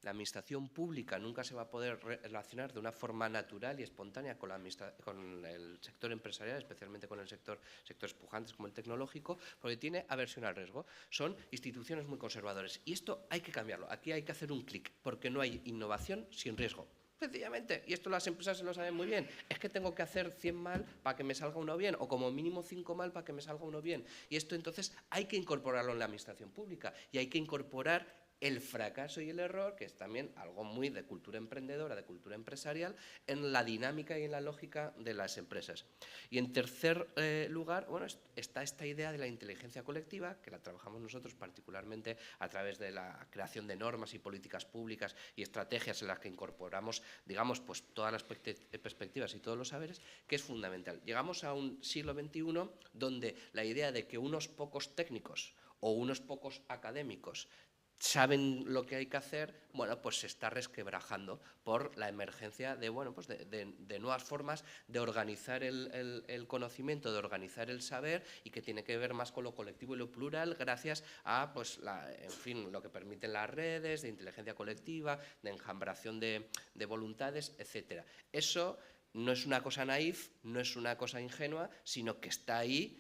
La administración pública nunca se va a poder relacionar de una forma natural y espontánea con el sector empresarial, especialmente con el sectores pujantes como el tecnológico, porque tiene aversión al riesgo. Son instituciones muy conservadoras y esto hay que cambiarlo. Aquí hay que hacer un clic, porque no hay innovación sin riesgo. Sencillamente, y esto las empresas se lo saben muy bien, es que tengo que hacer 100 mal para que me salga uno bien, o como mínimo 5 mal para que me salga uno bien. Y esto entonces hay que incorporarlo en la administración pública y hay que incorporar el fracaso y el error, que es también algo muy de cultura emprendedora, de cultura empresarial, en la dinámica y en la lógica de las empresas. Y en tercer lugar, bueno, está esta idea de la inteligencia colectiva, que la trabajamos nosotros particularmente a través de la creación de normas y políticas públicas y estrategias en las que incorporamos, digamos, pues todas las perspectivas y todos los saberes, que es fundamental. Llegamos a un siglo XXI donde la idea de que unos pocos técnicos o unos pocos académicos saben lo que hay que hacer, bueno, pues se está resquebrajando por la emergencia de, bueno, pues de nuevas formas de organizar el conocimiento, de organizar el saber, y que tiene que ver más con lo colectivo y lo plural, gracias a, pues, en fin, lo que permiten las redes de inteligencia colectiva, de enjambración de voluntades, etcétera. Eso no es una cosa naif, no es una cosa ingenua, sino que está ahí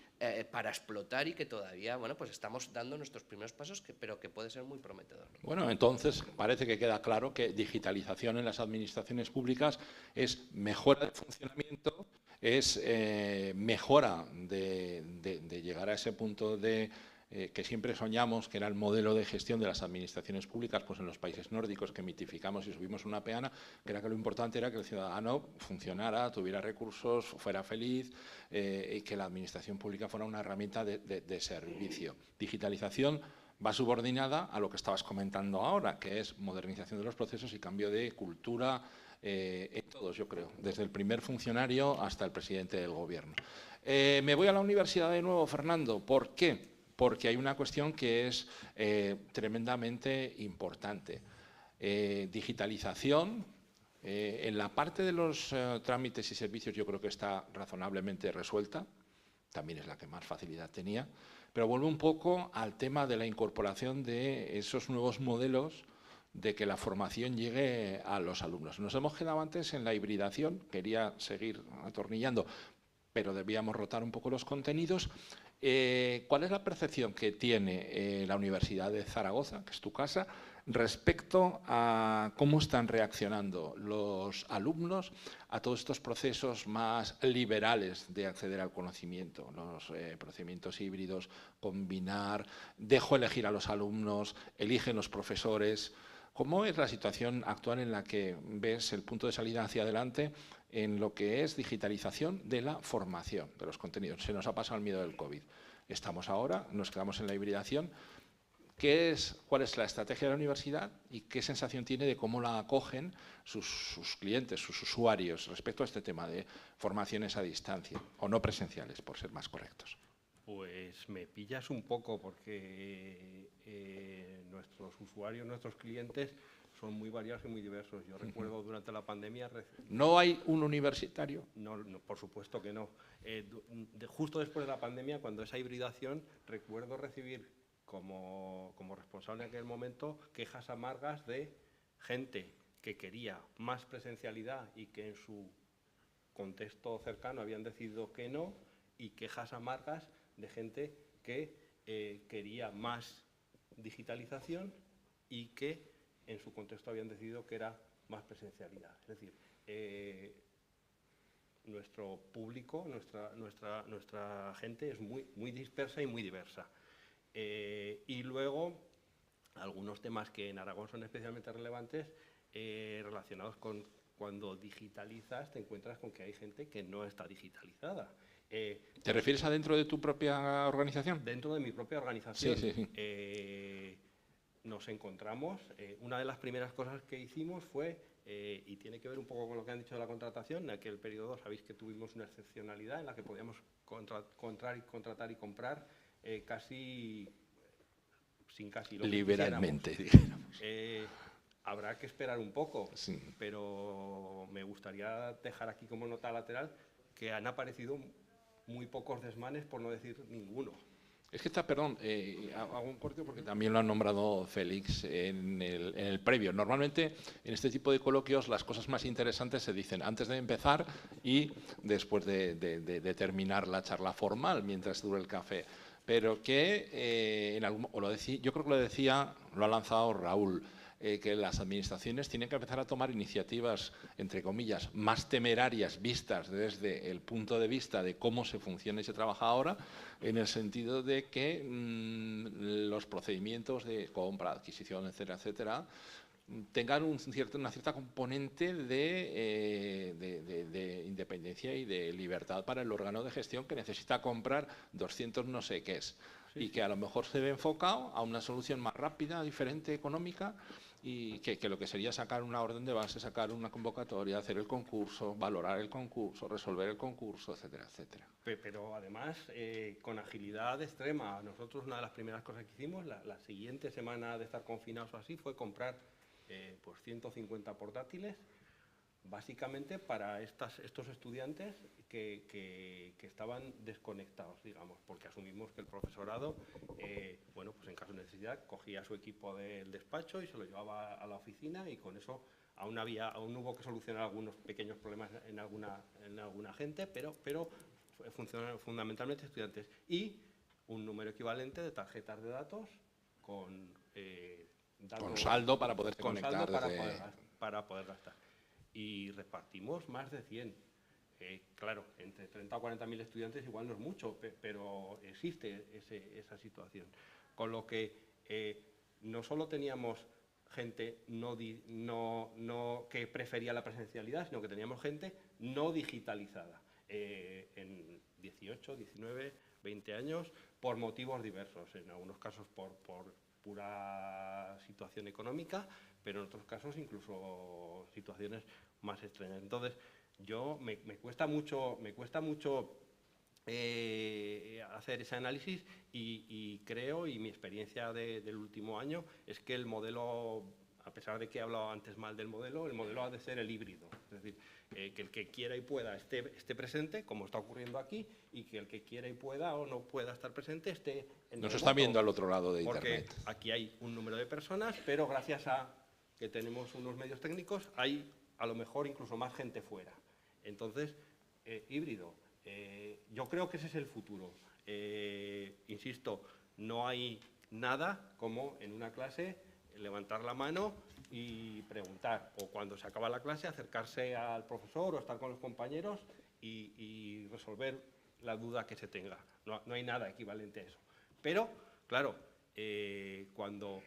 para explotar, y que todavía, bueno, pues estamos dando nuestros primeros pasos, pero que puede ser muy prometedor. Bueno, entonces parece que queda claro que digitalización en las administraciones públicas es mejora de funcionamiento, es mejora de llegar a ese punto de que siempre soñamos, que era el modelo de gestión de las administraciones públicas, pues en los países nórdicos, que mitificamos y subimos una peana, que era que lo importante era que el ciudadano funcionara, tuviera recursos, fuera feliz, y que la administración pública fuera una herramienta de servicio. Digitalización va subordinada a lo que estabas comentando ahora, que es modernización de los procesos y cambio de cultura en todos, yo creo, desde el primer funcionario hasta el presidente del gobierno. Me voy a la universidad de nuevo, Fernando. ¿Por qué? Porque hay una cuestión que es tremendamente importante. Digitalización, en la parte de los trámites y servicios yo creo que está razonablemente resuelta, también es la que más facilidad tenía, pero vuelvo un poco al tema de la incorporación de esos nuevos modelos de que la formación llegue a los alumnos. Nos hemos quedado antes en la hibridación, quería seguir atornillando, pero debíamos rotar un poco los contenidos. ¿Cuál es la percepción que tiene la Universidad de Zaragoza, que es tu casa, respecto a cómo están reaccionando los alumnos a todos estos procesos más liberales de acceder al conocimiento, los procedimientos híbridos, combinar, dejo elegir a los alumnos, eligen los profesores? ¿Cómo es la situación actual en la que ves el punto de salida hacia adelante en lo que es digitalización de la formación, de los contenidos? Se nos ha pasado el miedo del COVID. Estamos ahora, nos quedamos en la hibridación. ¿Cuál es la estrategia de la universidad y qué sensación tiene de cómo la acogen sus clientes, sus usuarios, respecto a este tema de formaciones a distancia o no presenciales, por ser más correctos? Pues me pillas un poco, porque nuestros usuarios, nuestros clientes son muy variados y muy diversos. Yo recuerdo durante la pandemia... ¿No hay un universitario? No, por supuesto que no. Justo después de la pandemia, cuando esa hibridación, recuerdo recibir como responsable en aquel momento quejas amargas de gente que quería más presencialidad y que en su contexto cercano habían decidido que no, y quejas amargas de gente que quería más digitalización y que en su contexto habían decidido que era más presencialidad. Es decir, nuestro público, nuestra gente es muy dispersa y muy diversa. Y luego, algunos temas que en Aragón son especialmente relevantes, relacionados con cuando digitalizas, te encuentras con que hay gente que no está digitalizada. ¿Te refieres a dentro de tu propia organización? Dentro de mi propia organización. Sí. Nos encontramos, una de las primeras cosas que hicimos fue, y tiene que ver un poco con lo que han dicho de la contratación, en aquel periodo sabéis que tuvimos una excepcionalidad en la que podíamos contratar y comprar casi sin casi lo que liberalmente. Habrá que esperar un poco, sí. Pero me gustaría dejar aquí como nota lateral que han aparecido muy pocos desmanes, por no decir ninguno. Es que hago un corte porque también lo ha nombrado Félix en el previo. Normalmente en este tipo de coloquios las cosas más interesantes se dicen antes de empezar y después de terminar la charla formal, mientras dura el café. Pero que yo creo que lo ha lanzado Raúl, que las administraciones tienen que empezar a tomar iniciativas, entre comillas, más temerarias vistas desde el punto de vista de cómo se funciona y se trabaja ahora, en el sentido de que los procedimientos de compra, adquisición, etcétera, etcétera, tengan una cierta componente de independencia y de libertad para el órgano de gestión que necesita comprar 200 no sé qué es. Sí, y que a lo mejor se ve enfocado a una solución más rápida, diferente, económica, y que lo que sería sacar una orden de base, sacar una convocatoria, hacer el concurso, valorar el concurso, resolver el concurso, etcétera, etcétera. Pero además, con agilidad extrema. Nosotros una de las primeras cosas que hicimos, la siguiente semana de estar confinados o así, fue comprar pues 150 portátiles, básicamente para estos estudiantes que estaban desconectados, digamos, porque asumimos que el profesorado, bueno, pues en caso de necesidad, cogía su equipo del despacho y se lo llevaba a la oficina, y con eso aún hubo que solucionar algunos pequeños problemas en alguna gente, pero funcionaron fundamentalmente estudiantes, y un número equivalente de tarjetas de datos con saldo para poder conectar. Para poder gastar. Y repartimos más de 100. Claro, entre 30 o 40.000 estudiantes igual no es mucho, pero existe esa situación. Con lo que no solo teníamos gente que prefería la presencialidad, sino que teníamos gente no digitalizada en 18, 19, 20 años, por motivos diversos, en algunos casos por pura situación económica, pero en otros casos incluso situaciones más extrañas. Entonces, me cuesta mucho hacer ese análisis, y creo, y mi experiencia del último año, es que el modelo, a pesar de que he hablado antes mal del modelo, el modelo ha de ser el híbrido. Es decir, que el que quiera y pueda esté presente, como está ocurriendo aquí, y que el que quiera y pueda o no pueda estar presente esté en Nos está viendo al otro lado de Internet. Internet. Porque aquí hay un número de personas, pero gracias a que tenemos unos medios técnicos, hay a lo mejor incluso más gente fuera. Entonces, híbrido. Yo creo que ese es el futuro. Insisto, no hay nada como en una clase levantar la mano y preguntar, o cuando se acaba la clase acercarse al profesor o estar con los compañeros y resolver la duda que se tenga. No hay nada equivalente a eso. Pero, claro, cuando,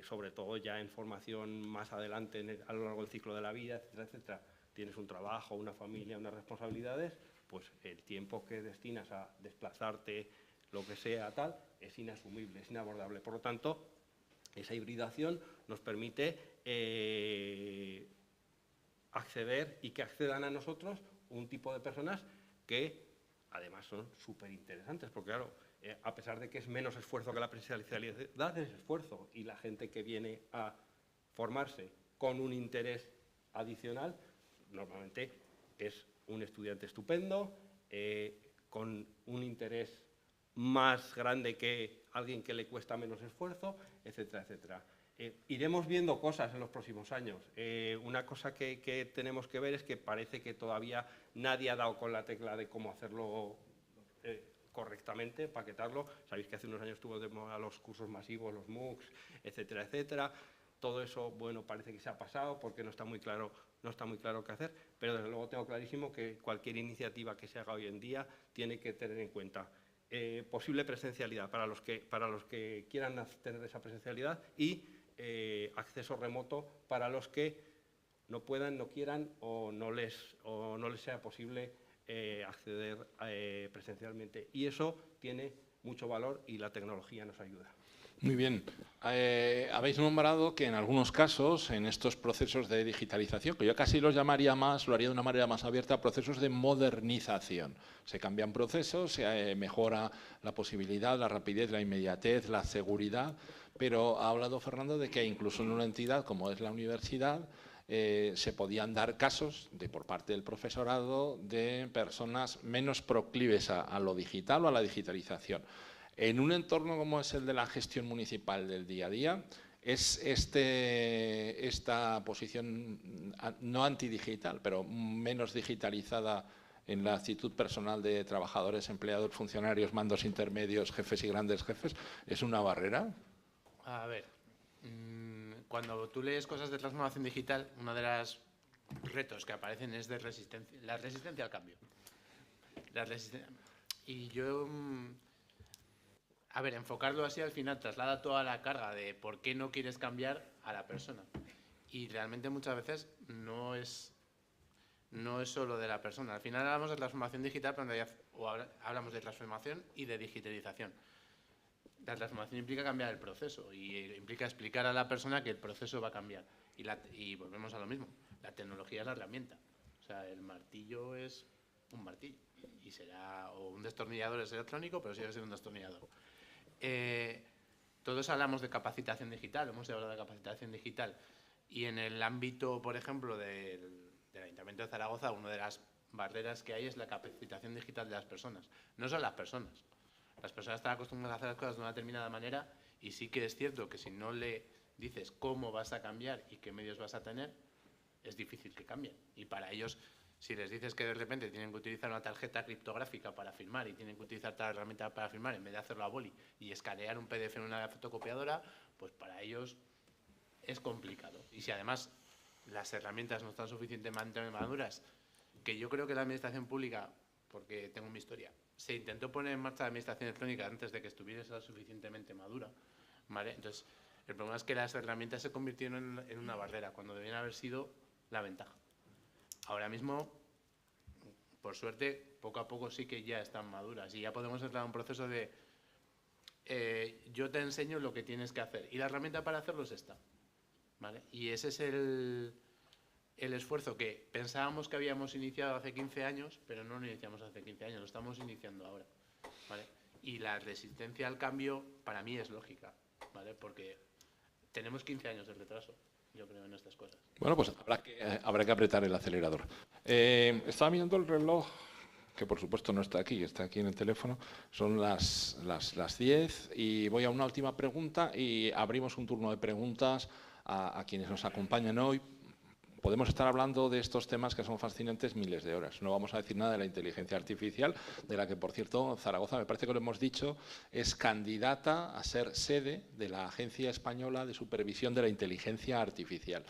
sobre todo ya en formación más adelante, a lo largo del ciclo de la vida, etcétera, etcétera, tienes un trabajo, una familia, unas responsabilidades, pues el tiempo que destinas a desplazarte, lo que sea, tal, es inasumible, es inabordable. Por lo tanto, esa hibridación nos permite acceder y que accedan a nosotros un tipo de personas que además son súper interesantes, porque claro, a pesar de que es menos esfuerzo que la presencialidad, es esfuerzo, y la gente que viene a formarse con un interés adicional, normalmente es un estudiante estupendo, con un interés más grande que alguien que le cuesta menos esfuerzo, etcétera, etcétera. Iremos viendo cosas en los próximos años. Una cosa que tenemos que ver es que parece que todavía nadie ha dado con la tecla de cómo hacerlo correctamente, paquetarlo. Sabéis que hace unos años tuvo a los cursos masivos, los MOOCs, etcétera, etcétera. Todo eso, bueno, parece que se ha pasado porque no está muy claro qué hacer, pero desde luego tengo clarísimo que cualquier iniciativa que se haga hoy en día tiene que tener en cuenta posible presencialidad para los que quieran tener esa presencialidad, y acceso remoto para los que no puedan, no quieran o no les sea posible acceder presencialmente. Y eso tiene mucho valor y la tecnología nos ayuda. Muy bien. Habéis nombrado que en algunos casos, en estos procesos de digitalización, que yo casi los llamaría más, lo haría de una manera más abierta, procesos de modernización. Se cambian procesos, se mejora la posibilidad, la rapidez, la inmediatez, la seguridad, pero ha hablado Fernando de que incluso en una entidad como es la universidad, se podían dar casos por parte del profesorado de personas menos proclives a lo digital o a la digitalización. En un entorno como es el de la gestión municipal del día a día, ¿es esta posición no antidigital, pero menos digitalizada en la actitud personal de trabajadores, empleados, funcionarios, mandos intermedios, jefes y grandes jefes, es una barrera? A ver, cuando tú lees cosas de transformación digital, uno de los retos que aparecen es de la resistencia al cambio. Y yo, a ver, enfocarlo así al final traslada toda la carga de por qué no quieres cambiar a la persona. Y realmente muchas veces no es solo de la persona. Al final hablamos de transformación digital, pero en realidad hablamos de transformación y de digitalización. La transformación implica cambiar el proceso y implica explicar a la persona que el proceso va a cambiar. Y volvemos a lo mismo. La tecnología es la herramienta. O sea, el martillo es un martillo. Y será, o un destornillador es electrónico, pero sigue siendo un destornillador. Todos hablamos de capacitación digital, hemos hablado de capacitación digital. Y en el ámbito, por ejemplo, del Ayuntamiento de Zaragoza, una de las barreras que hay es la capacitación digital de las personas. No son las personas. Las personas están acostumbradas a hacer las cosas de una determinada manera y sí que es cierto que si no le dices cómo vas a cambiar y qué medios vas a tener, es difícil que cambien. Y para ellos, si les dices que de repente tienen que utilizar una tarjeta criptográfica para firmar y tienen que utilizar tal herramienta para firmar en vez de hacerlo a boli y escanear un PDF en una fotocopiadora, pues para ellos es complicado. Y si además las herramientas no están suficientemente maduras, que yo creo que la administración pública, porque tengo mi historia, se intentó poner en marcha la administración electrónica antes de que estuviera suficientemente madura, ¿vale? Entonces, el problema es que las herramientas se convirtieron en una barrera, cuando debían haber sido la ventaja. Ahora mismo, por suerte, poco a poco sí que ya están maduras y ya podemos entrar en un proceso de yo te enseño lo que tienes que hacer y la herramienta para hacerlo es esta, ¿vale? Y ese es el esfuerzo que pensábamos que habíamos iniciado hace 15 años, pero no lo iniciamos hace 15 años, lo estamos iniciando ahora, ¿vale? Y la resistencia al cambio para mí es lógica, ¿vale? Porque tenemos 15 años de retraso, yo creo, en estas cosas. Bueno, pues habrá que apretar el acelerador. Estaba mirando el reloj, que por supuesto no está aquí en el teléfono. Son las 10 y voy a una última pregunta y abrimos un turno de preguntas a quienes nos acompañan hoy. Podemos estar hablando de estos temas que son fascinantes miles de horas. No vamos a decir nada de la inteligencia artificial, de la que, por cierto, Zaragoza, me parece que lo hemos dicho, es candidata a ser sede de la Agencia Española de Supervisión de la Inteligencia Artificial.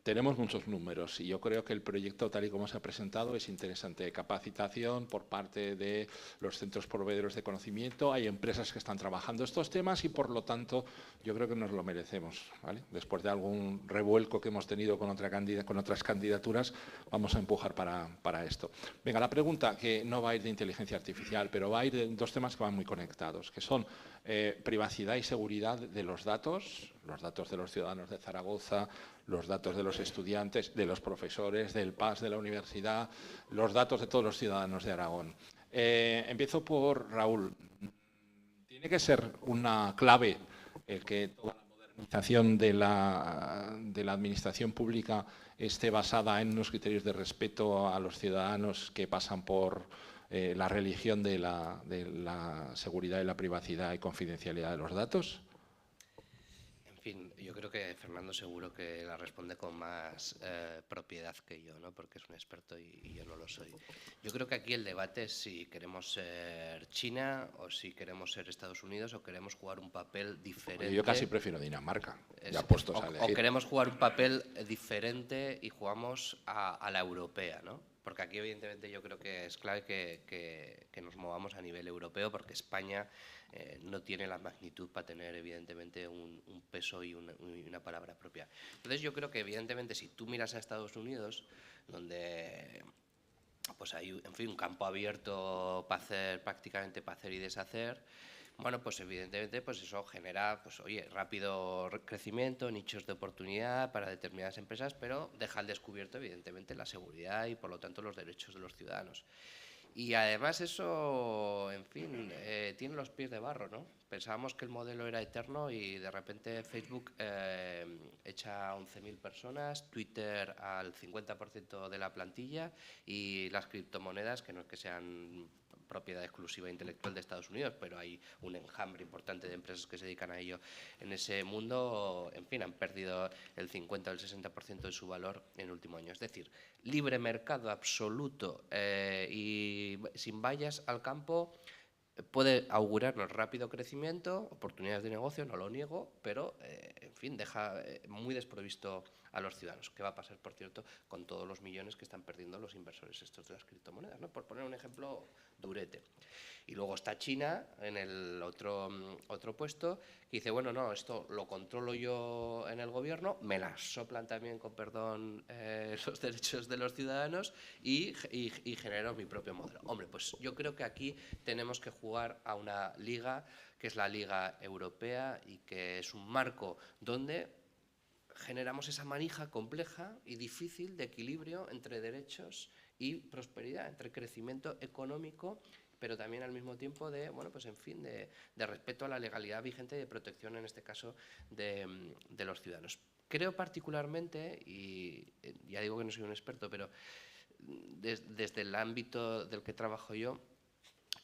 Tenemos muchos números y yo creo que el proyecto, tal y como se ha presentado, es interesante. Capacitación por parte de los centros proveedores de conocimiento. Hay empresas que están trabajando estos temas y, por lo tanto, yo creo que nos lo merecemos, ¿vale? Después de algún revuelco que hemos tenido con otras candidaturas, vamos a empujar para esto. Venga, la pregunta, que no va a ir de inteligencia artificial, pero va a ir de dos temas que van muy conectados, que son privacidad y seguridad de los datos de los ciudadanos de Zaragoza, los datos de los estudiantes, de los profesores, del PAS de la universidad, los datos de todos los ciudadanos de Aragón. Empiezo por Raúl. Tiene que ser una clave el que toda la modernización de la administración pública esté basada en unos criterios de respeto a los ciudadanos que pasan por la religión de la seguridad y la privacidad y confidencialidad de los datos. En fin, yo creo que Fernando seguro que la responde con más propiedad que yo, ¿no? Porque es un experto y yo no lo soy. Yo creo que aquí el debate es si queremos ser China o si queremos ser Estados Unidos o queremos jugar un papel diferente. Yo casi prefiero Dinamarca, ya puestos a elegir. O queremos jugar un papel diferente y jugamos a la europea, ¿no? Porque aquí, evidentemente, yo creo que es clave que nos movamos a nivel europeo, porque España no tiene la magnitud para tener, evidentemente, un peso y una palabra propia. Entonces, yo creo que, evidentemente, si tú miras a Estados Unidos, donde pues hay, en fin, un campo abierto para hacer, prácticamente para hacer y deshacer, bueno, pues evidentemente pues eso genera, pues oye, rápido crecimiento, nichos de oportunidad para determinadas empresas, pero deja al descubierto evidentemente la seguridad y por lo tanto los derechos de los ciudadanos. Y además eso, en fin, tiene los pies de barro, ¿no? Pensábamos que el modelo era eterno y de repente Facebook echa a 11.000 personas, Twitter al 50% de la plantilla y las criptomonedas, que no es que sean propiedad exclusiva intelectual de Estados Unidos, pero hay un enjambre importante de empresas que se dedican a ello en ese mundo. En fin, han perdido el 50 o el 60% de su valor en el último año. Es decir, libre mercado absoluto y sin vallas al campo puede augurarnos rápido crecimiento, oportunidades de negocio, no lo niego, pero, en fin, deja muy desprovisto a los ciudadanos. ¿Qué va a pasar, por cierto, con todos los millones que están perdiendo los inversores estos de las criptomonedas, ¿no? Por poner un ejemplo durete. Y luego está China en el otro puesto, que dice, bueno, no, esto lo controlo yo en el gobierno, me la soplan también, con perdón, los derechos de los ciudadanos y genero mi propio modelo. Hombre, pues yo creo que aquí tenemos que jugar a una liga, que es la Liga Europea, y que es un marco donde generamos esa manija compleja y difícil de equilibrio entre derechos y prosperidad, entre crecimiento económico, pero también al mismo tiempo de, bueno, pues en fin, de respeto a la legalidad vigente y de protección, en este caso, de los ciudadanos. Creo particularmente, y ya digo que no soy un experto, pero desde el ámbito del que trabajo yo,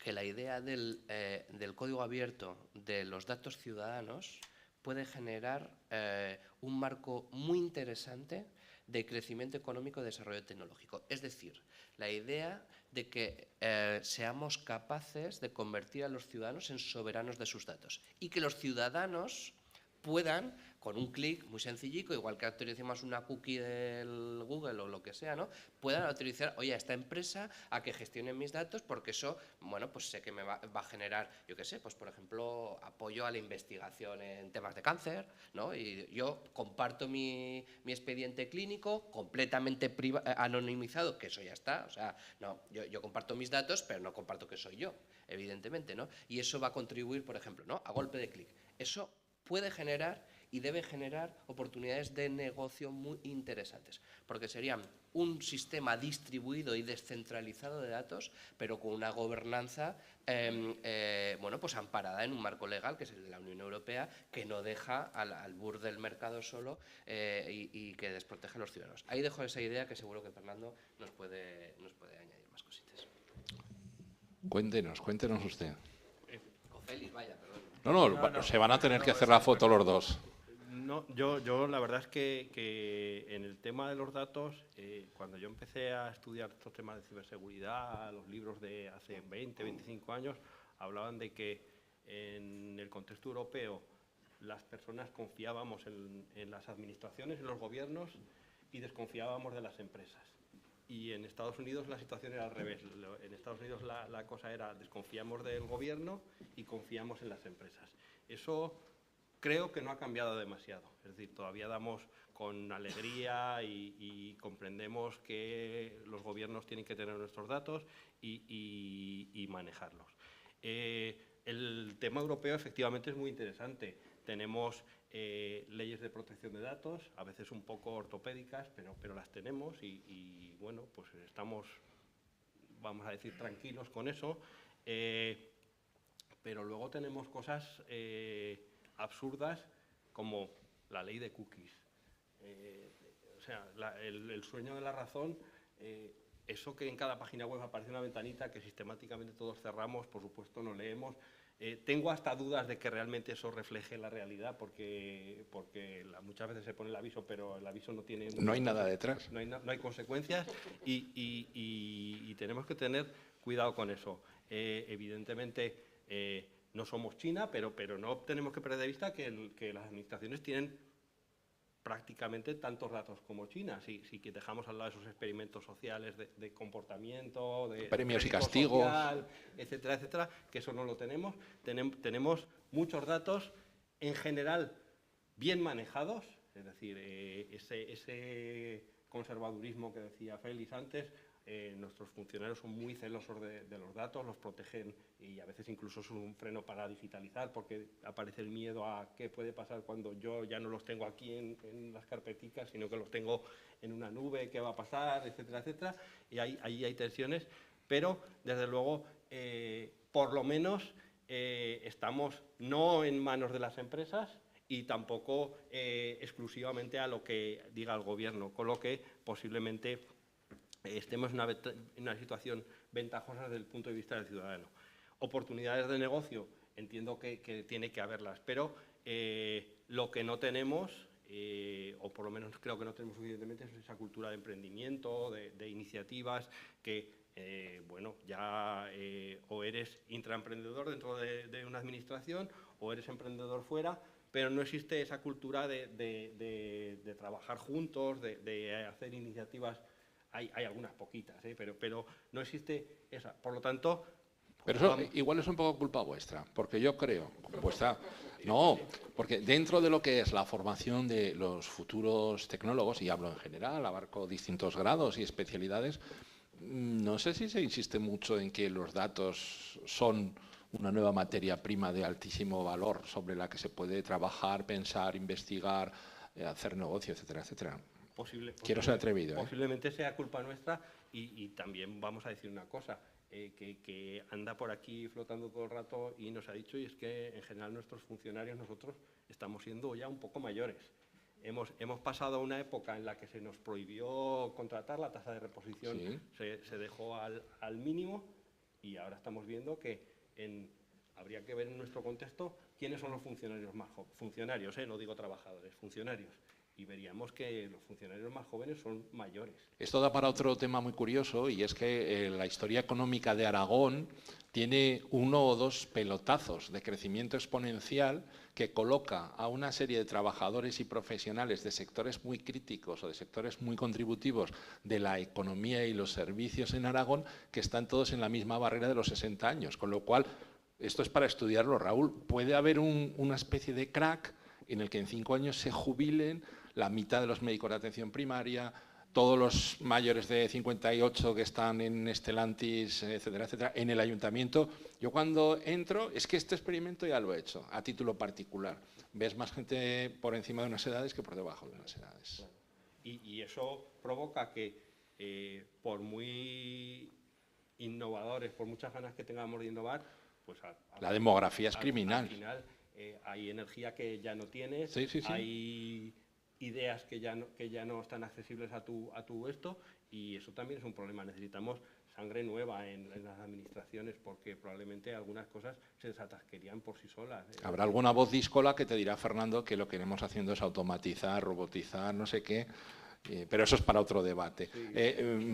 que la idea del código abierto de los datos ciudadanos puede generar un marco muy interesante de crecimiento económico y desarrollo tecnológico. Es decir, la idea de que seamos capaces de convertir a los ciudadanos en soberanos de sus datos y que los ciudadanos puedan, con un clic muy sencillico, igual que actualicemos una cookie del Google o lo que sea, ¿no?, puedan autorizar, oye, a esta empresa a que gestione mis datos, porque eso, bueno, pues sé que me va a generar, yo qué sé, pues por ejemplo, apoyo a la investigación en temas de cáncer, ¿no? Y yo comparto mi expediente clínico completamente anonimizado, que eso ya está, o sea, no, yo comparto mis datos, pero no comparto que soy yo, evidentemente, ¿no? Y eso va a contribuir, por ejemplo, ¿no?, a golpe de clic. Eso puede generar y debe generar oportunidades de negocio muy interesantes, porque serían un sistema distribuido y descentralizado de datos, pero con una gobernanza bueno, pues amparada en un marco legal, que es el de la Unión Europea, que no deja al albur del mercado solo y que desprotege a los ciudadanos. Ahí dejo esa idea, que seguro que Fernando nos puede añadir más cositas. Cuéntenos usted. O Félix, vaya, perdón. No, se van a tener que hacer la foto los dos. No, yo la verdad es que en el tema de los datos, cuando yo empecé a estudiar estos temas de ciberseguridad, los libros de hace 20, 25 años, hablaban de que en el contexto europeo las personas confiábamos en las administraciones, en los gobiernos, y desconfiábamos de las empresas. Y en Estados Unidos la situación era al revés. En Estados Unidos la cosa era desconfiamos del gobierno y confiamos en las empresas. Eso creo que no ha cambiado demasiado. Es decir, todavía damos con alegría y comprendemos que los gobiernos tienen que tener nuestros datos y manejarlos. El tema europeo efectivamente es muy interesante. Tenemos leyes de protección de datos, a veces un poco ortopédicas, pero las tenemos y bueno, pues estamos, vamos a decir, tranquilos con eso. Pero luego tenemos cosas absurdas como la ley de cookies. O sea, el sueño de la razón, eso que en cada página web aparece una ventanita que sistemáticamente todos cerramos, por supuesto no leemos. Tengo hasta dudas de que realmente eso refleje la realidad, porque muchas veces se pone el aviso, pero el aviso no tiene... No hay nada detrás. No hay consecuencias y tenemos que tener cuidado con eso. Evidentemente, no somos China, pero no tenemos que perder de vista que las administraciones tienen prácticamente tantos datos como China, si que dejamos al lado esos experimentos sociales de comportamiento, de premios y castigos, social, etcétera, etcétera, que eso no lo tenemos. Tenemos muchos datos, en general, bien manejados, es decir, ese conservadurismo que decía Félix antes. Nuestros funcionarios son muy celosos de los datos, los protegen y a veces incluso es un freno para digitalizar, porque aparece el miedo a qué puede pasar cuando yo ya no los tengo aquí en las carpeticas, sino que los tengo en una nube, qué va a pasar, etcétera, etcétera. Y ahí hay tensiones, pero desde luego, por lo menos, estamos no en manos de las empresas y tampoco exclusivamente a lo que diga el gobierno, con lo que posiblemente estemos en una situación ventajosa desde el punto de vista del ciudadano. Oportunidades de negocio, entiendo que tiene que haberlas, pero lo que no tenemos o por lo menos creo que no tenemos suficientemente, es esa cultura de emprendimiento, de iniciativas que, bueno, ya o eres intraemprendedor dentro de una administración o eres emprendedor fuera, pero no existe esa cultura de trabajar juntos, de hacer iniciativas. Hay algunas poquitas, pero no existe esa. Por lo tanto... Pero eso igual es un poco culpa vuestra, porque yo creo, no, porque dentro de lo que es la formación de los futuros tecnólogos, y hablo en general, abarco distintos grados y especialidades, no sé si se insiste mucho en que los datos son una nueva materia prima de altísimo valor sobre la que se puede trabajar, pensar, investigar, hacer negocio, etcétera, etcétera. Quiero ser atrevido. Posiblemente sea culpa nuestra y también vamos a decir una cosa, que anda por aquí flotando todo el rato y nos ha dicho, y es que en general nuestros funcionarios, nosotros estamos siendo ya un poco mayores. Hemos pasado a una época en la que se nos prohibió contratar, la tasa de reposición sí. se dejó al mínimo, y ahora estamos viendo que habría que ver en nuestro contexto quiénes son los funcionarios más jóvenes. Funcionarios, no digo trabajadores, funcionarios. Y veríamos que los funcionarios más jóvenes son mayores. Esto da para otro tema muy curioso, y es que la historia económica de Aragón tiene 1 o 2 pelotazos de crecimiento exponencial que coloca a una serie de trabajadores y profesionales de sectores muy críticos o de sectores muy contributivos de la economía y los servicios en Aragón, que están todos en la misma barrera de los 60 años. Con lo cual, esto es para estudiarlo, Raúl. Puede haber una especie de crack en el que en 5 años se jubilen la mitad de los médicos de atención primaria, todos los mayores de 58 que están en Stellantis, etcétera, etcétera, en el ayuntamiento. Yo cuando entro, es que este experimento ya lo he hecho, a título particular. Ves más gente por encima de unas edades que por debajo de unas edades. Y eso provoca que, por muy innovadores, por muchas ganas que tengamos de innovar, pues la demografía es criminal. Al final hay energía que ya no tienes, sí. hay ideas que ya no están accesibles a tu esto, y eso también es un problema. Necesitamos sangre nueva en las administraciones, porque probablemente algunas cosas se desatasquerían por sí solas. Habrá alguna voz díscola que te dirá, Fernando, que lo que iremos haciendo es automatizar, robotizar, no sé qué, pero eso es para otro debate. Sí.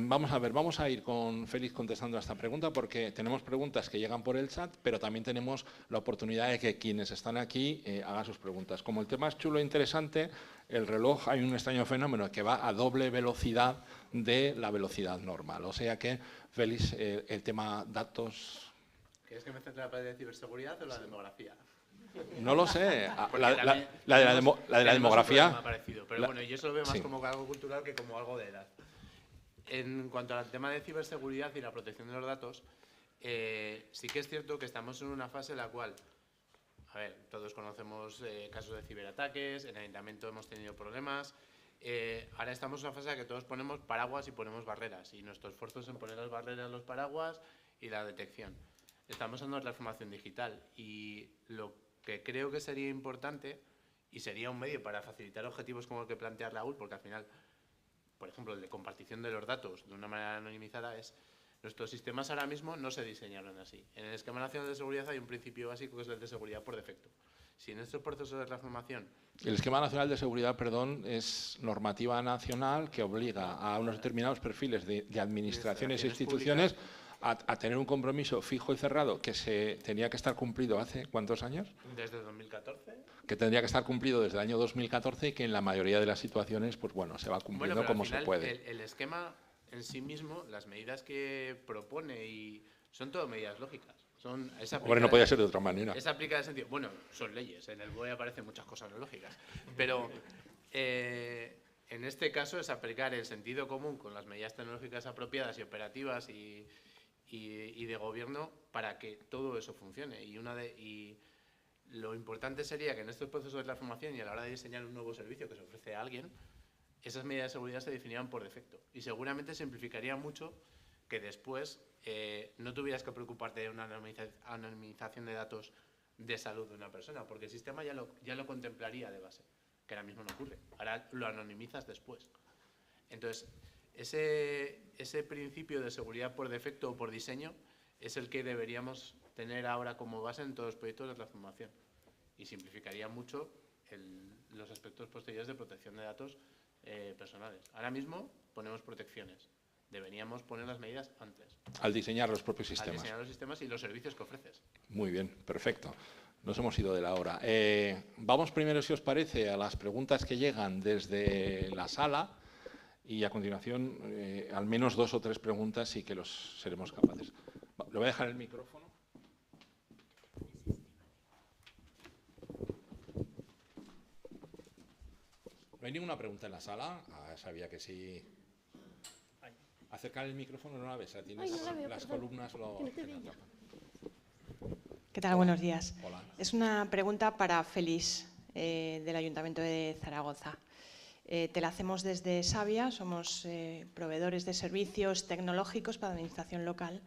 Vamos a ir con Félix contestando a esta pregunta, porque tenemos preguntas que llegan por el chat, pero también tenemos la oportunidad de que quienes están aquí hagan sus preguntas. Como el tema es chulo e interesante, el reloj, hay un extraño fenómeno que va a doble velocidad de la velocidad normal. O sea que, Félix, el tema datos... ¿Quieres que me centre en la parte de ciberseguridad o la demografía? No lo sé. La de la demografía... Pero bueno, yo eso lo veo más como algo cultural que como algo de edad. En cuanto al tema de ciberseguridad y la protección de los datos, sí que es cierto que estamos en una fase en la cual, a ver, todos conocemos casos de ciberataques, en el ayuntamiento hemos tenido problemas. Ahora estamos en una fase en la que todos ponemos paraguas y ponemos barreras, y nuestro esfuerzo es en poner las barreras, los paraguas y la detección. Estamos en una transformación digital, y lo que creo que sería importante, y sería un medio para facilitar objetivos como el que plantea Raúl, porque al final, por ejemplo, el de compartición de los datos de una manera anonimizada es... Nuestros sistemas ahora mismo no se diseñaron así. En el Esquema Nacional de Seguridad hay un principio básico que es el de seguridad por defecto. Si en estos procesos de transformación... El Esquema Nacional de Seguridad, perdón, es normativa nacional que obliga a unos determinados perfiles de administraciones e instituciones a tener un compromiso fijo y cerrado que se tenía que estar cumplido hace ¿cuántos años? Desde 2014. Que tendría que estar cumplido desde el año 2014 y que en la mayoría de las situaciones, pues bueno, se va cumpliendo como se puede. El esquema en sí mismo, las medidas que propone, y son todo medidas lógicas. Hombre, no podía ser de otra manera. Es aplicada en sentido... Bueno, son leyes, en el BOE aparecen muchas cosas no lógicas, pero en este caso es aplicar el sentido común con las medidas tecnológicas apropiadas y operativas y de gobierno para que todo eso funcione. Y lo importante sería que en estos procesos de transformación y a la hora de diseñar un nuevo servicio que se ofrece a alguien, esas medidas de seguridad se definieran por defecto, y seguramente simplificaría mucho que después no tuvieras que preocuparte de una anonimización de datos de salud de una persona, porque el sistema ya lo contemplaría de base, que ahora mismo no ocurre. Ahora lo anonimizas después. Entonces, ese principio de seguridad por defecto o por diseño es el que deberíamos tener ahora como base en todos los proyectos de transformación, y simplificaría mucho los aspectos posteriores de protección de datos personales. Ahora mismo ponemos protecciones. Deberíamos poner las medidas antes. Al diseñar los propios sistemas. Al diseñar los sistemas y los servicios que ofreces. Muy bien, perfecto. Nos hemos ido de la hora. Vamos primero, si os parece, a las preguntas que llegan desde la sala y a continuación al menos 2 o 3 preguntas sí que los seremos capaces. Le voy a dejar el micrófono. ¿No hay ninguna pregunta en la sala? Sabía que sí. Acercar el micrófono, no la ves, tienes las columnas lo atrapan. ¿Qué tal? Buenos días. Hola. Es una pregunta para Félix, del Ayuntamiento de Zaragoza. Te la hacemos desde Savia, somos proveedores de servicios tecnológicos para la administración local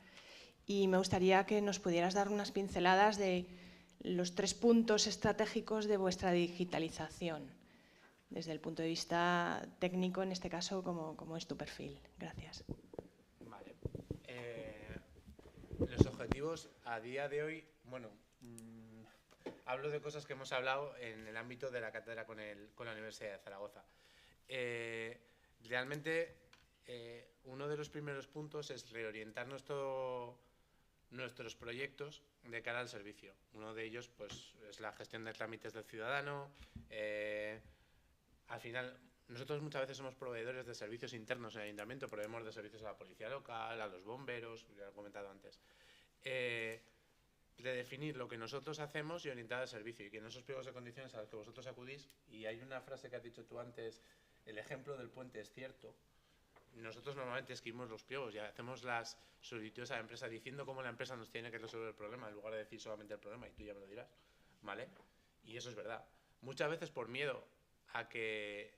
y me gustaría que nos pudieras dar unas pinceladas de los 3 puntos estratégicos de vuestra digitalización, desde el punto de vista técnico, en este caso, como es tu perfil. Gracias. Vale. Los objetivos a día de hoy, bueno, hablo de cosas que hemos hablado en el ámbito de la cátedra con la Universidad de Zaragoza. Realmente, uno de los primeros puntos es reorientar nuestros proyectos de cara al servicio. Uno de ellos pues, es la gestión de trámites del ciudadano. Al final, nosotros muchas veces somos proveedores de servicios internos en el ayuntamiento, proveemos de servicios a la policía local, a los bomberos, ya lo he comentado antes. Redefinir lo que nosotros hacemos y orientar al servicio, y que en esos pliegos de condiciones a los que vosotros acudís, y hay una frase que has dicho tú antes, el ejemplo del puente es cierto. Nosotros normalmente escribimos los pliegos y hacemos las solicitudes a la empresa diciendo cómo la empresa nos tiene que resolver el problema, en lugar de decir solamente el problema, y tú ya me lo dirás, ¿vale? Y eso es verdad. Muchas veces por miedo a que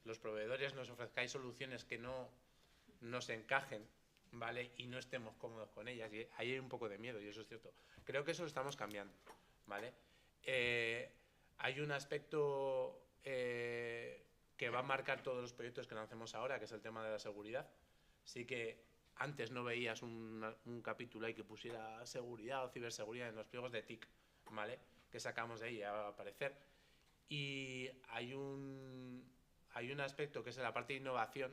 los proveedores nos ofrezcáis soluciones que no nos encajen, ¿vale? Y no estemos cómodos con ellas. Y ahí hay un poco de miedo, y eso es cierto. Creo que eso lo estamos cambiando, ¿vale? Hay un aspecto que va a marcar todos los proyectos que lancemos ahora, que es el tema de la seguridad. Sí que antes no veías un capítulo ahí que pusiera seguridad o ciberseguridad en los pliegos de TIC, ¿vale? Que sacamos de ahí, ya va a aparecer. Y hay un aspecto que es la parte de innovación,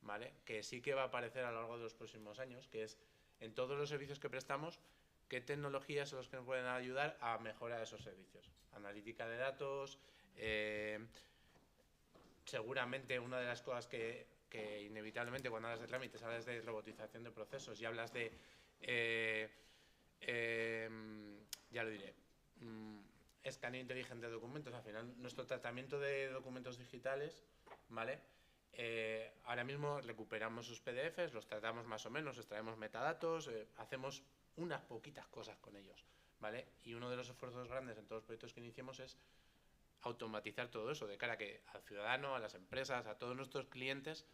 ¿vale? Que sí que va a aparecer a lo largo de los próximos años, que es en todos los servicios que prestamos, qué tecnologías son las que nos pueden ayudar a mejorar esos servicios. Analítica de datos, seguramente una de las cosas que inevitablemente cuando hablas de trámites hablas de robotización de procesos y hablas de, ya lo diré, escaneo inteligente de documentos. Al final, nuestro tratamiento de documentos digitales, ¿vale? Ahora mismo recuperamos sus PDFs, los tratamos más o menos, extraemos metadatos, hacemos unas poquitas cosas con ellos, ¿vale? Y uno de los esfuerzos grandes en todos los proyectos que iniciemos es automatizar todo eso, de cara a que al ciudadano, a las empresas, a todos nuestros clientes,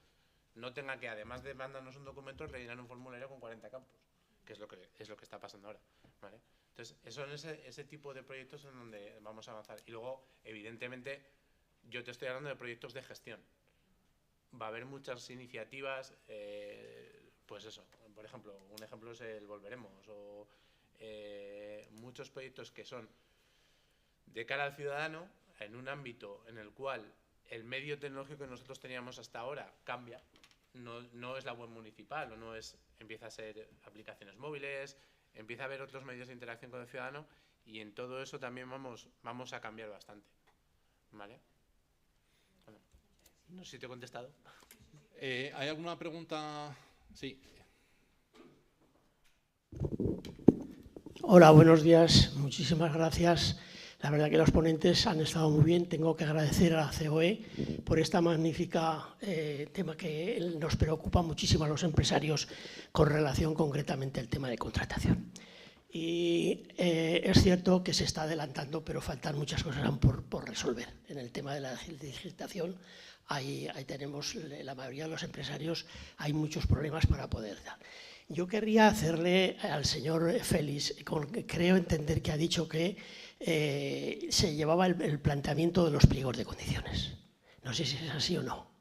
no tengan que, además de mandarnos un documento, rellenar un formulario con 40 campos, que es lo que está pasando ahora, ¿vale? Entonces, son ese tipo de proyectos en donde vamos a avanzar. Y luego, evidentemente, yo te estoy hablando de proyectos de gestión. Va a haber muchas iniciativas, pues eso, por ejemplo, un ejemplo es el Volveremos, o muchos proyectos que son de cara al ciudadano, en un ámbito en el cual el medio tecnológico que nosotros teníamos hasta ahora cambia. No es la web municipal, o no es, empieza a ser aplicaciones móviles, empieza a haber otros medios de interacción con el ciudadano, y en todo eso también vamos a cambiar bastante, ¿vale? Bueno, no sé si te he contestado. ¿Hay alguna pregunta? Sí. Hola, buenos días. Muchísimas gracias. La verdad que los ponentes han estado muy bien. Tengo que agradecer a la COE por esta magnífica tema que nos preocupa muchísimo a los empresarios con relación concretamente al tema de contratación. Y es cierto que se está adelantando, pero faltan muchas cosas por resolver. En el tema de la digitalización, ahí tenemos, la mayoría de los empresarios, hay muchos problemas para poder dar. Yo querría hacerle al señor Félix, creo entender que ha dicho que se llevaba el planteamiento de los pliegos de condiciones. No sé si es así o no.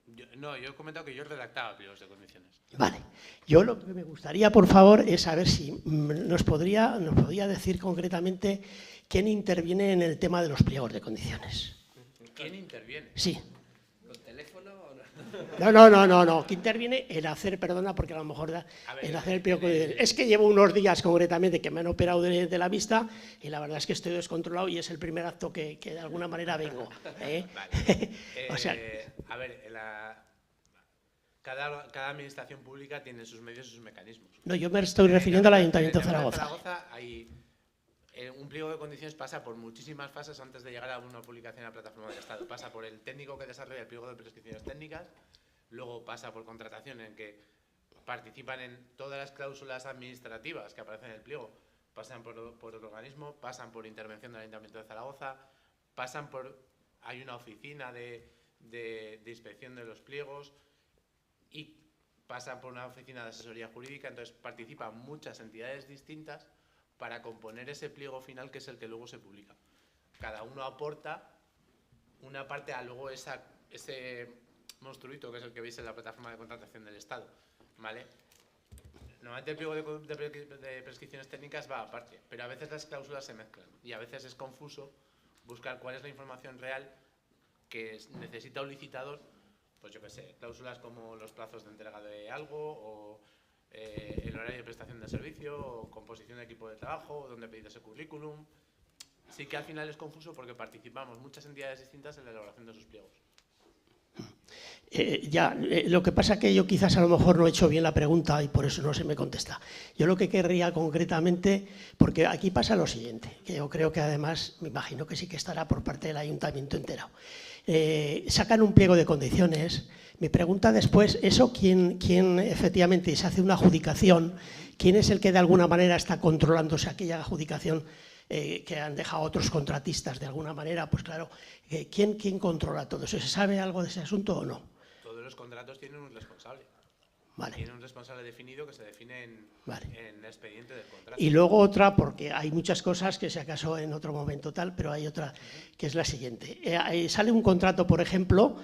Yo he comentado que yo redactaba pliegos de condiciones. Vale. Yo lo que me gustaría, por favor, es saber si nos podría decir concretamente quién interviene en el tema de los pliegos de condiciones. ¿Quién interviene? Sí. ¿Con teléfono o no? No. ¿Quién interviene? En hacer, perdona, porque a lo mejor en hacer el pliego. Es que llevo unos días concretamente que me han operado de la vista y la verdad es que estoy descontrolado y es el primer acto que de alguna manera vengo. Vale. O sea, a ver, cada administración pública tiene sus medios y sus mecanismos. No, yo me estoy refiriendo al Ayuntamiento de Zaragoza. En Zaragoza hay un pliego de condiciones pasa por muchísimas fases antes de llegar a una publicación en la plataforma del Estado. Pasa por el técnico que desarrolla el pliego de prescripciones técnicas, luego pasa por contratación en que participan en todas las cláusulas administrativas que aparecen en el pliego, pasan por el organismo, pasan por intervención del Ayuntamiento de Zaragoza, hay una oficina de inspección de los pliegos y pasan por una oficina de asesoría jurídica, entonces participan muchas entidades distintas para componer ese pliego final que es el que luego se publica. Cada uno aporta una parte a luego ese monstruito que es el que veis en la plataforma de contratación del Estado, ¿vale? Normalmente el pliego de prescripciones técnicas va aparte, pero a veces las cláusulas se mezclan y a veces es confuso buscar cuál es la información real que necesita un licitador, pues yo qué sé, cláusulas como los plazos de entrega de algo o el horario de prestación de servicio o composición de equipo de trabajo, o donde pedís ese currículum. Sí que al final es confuso porque participamos muchas entidades distintas en la elaboración de sus pliegos. Lo que pasa es que yo quizás a lo mejor no he hecho bien la pregunta y por eso no se me contesta. Yo lo que querría concretamente, porque aquí pasa lo siguiente, que yo creo que además, me imagino que sí que estará por parte del ayuntamiento entero. Sacan un pliego de condiciones. Mi pregunta después, ¿eso quién efectivamente se hace una adjudicación? ¿Quién es el que de alguna manera está controlándose aquella adjudicación que han dejado otros contratistas de alguna manera? Pues claro, ¿quién controla todo eso? ¿Se sabe algo de ese asunto o no? Todos los contratos tienen un responsable. Vale. Tiene un responsable definido que se define en el expediente del contrato. Y luego otra, porque hay muchas cosas que si acaso en otro momento tal, pero hay otra que es la siguiente. Sale un contrato, por ejemplo,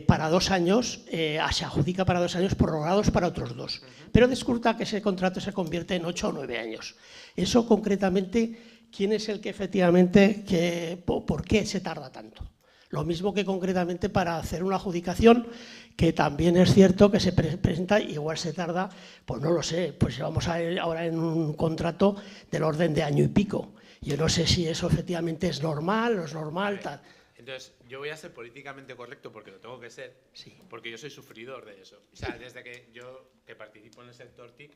para 2 años, se adjudica para 2 años prorrogados para otros 2. Pero resulta que ese contrato se convierte en 8 o 9 años. Eso concretamente, ¿quién es el que efectivamente, por qué se tarda tanto? Lo mismo que concretamente para hacer una adjudicación, que también es cierto que se presenta, igual se tarda, pues no lo sé, pues vamos a ir ahora en un contrato del orden de año y pico. Yo no sé si eso efectivamente es normal, no es normal, tal. Entonces, yo voy a ser políticamente correcto porque lo tengo que ser, sí, porque yo soy sufridor de eso. O sea, desde que yo participo en el sector TIC,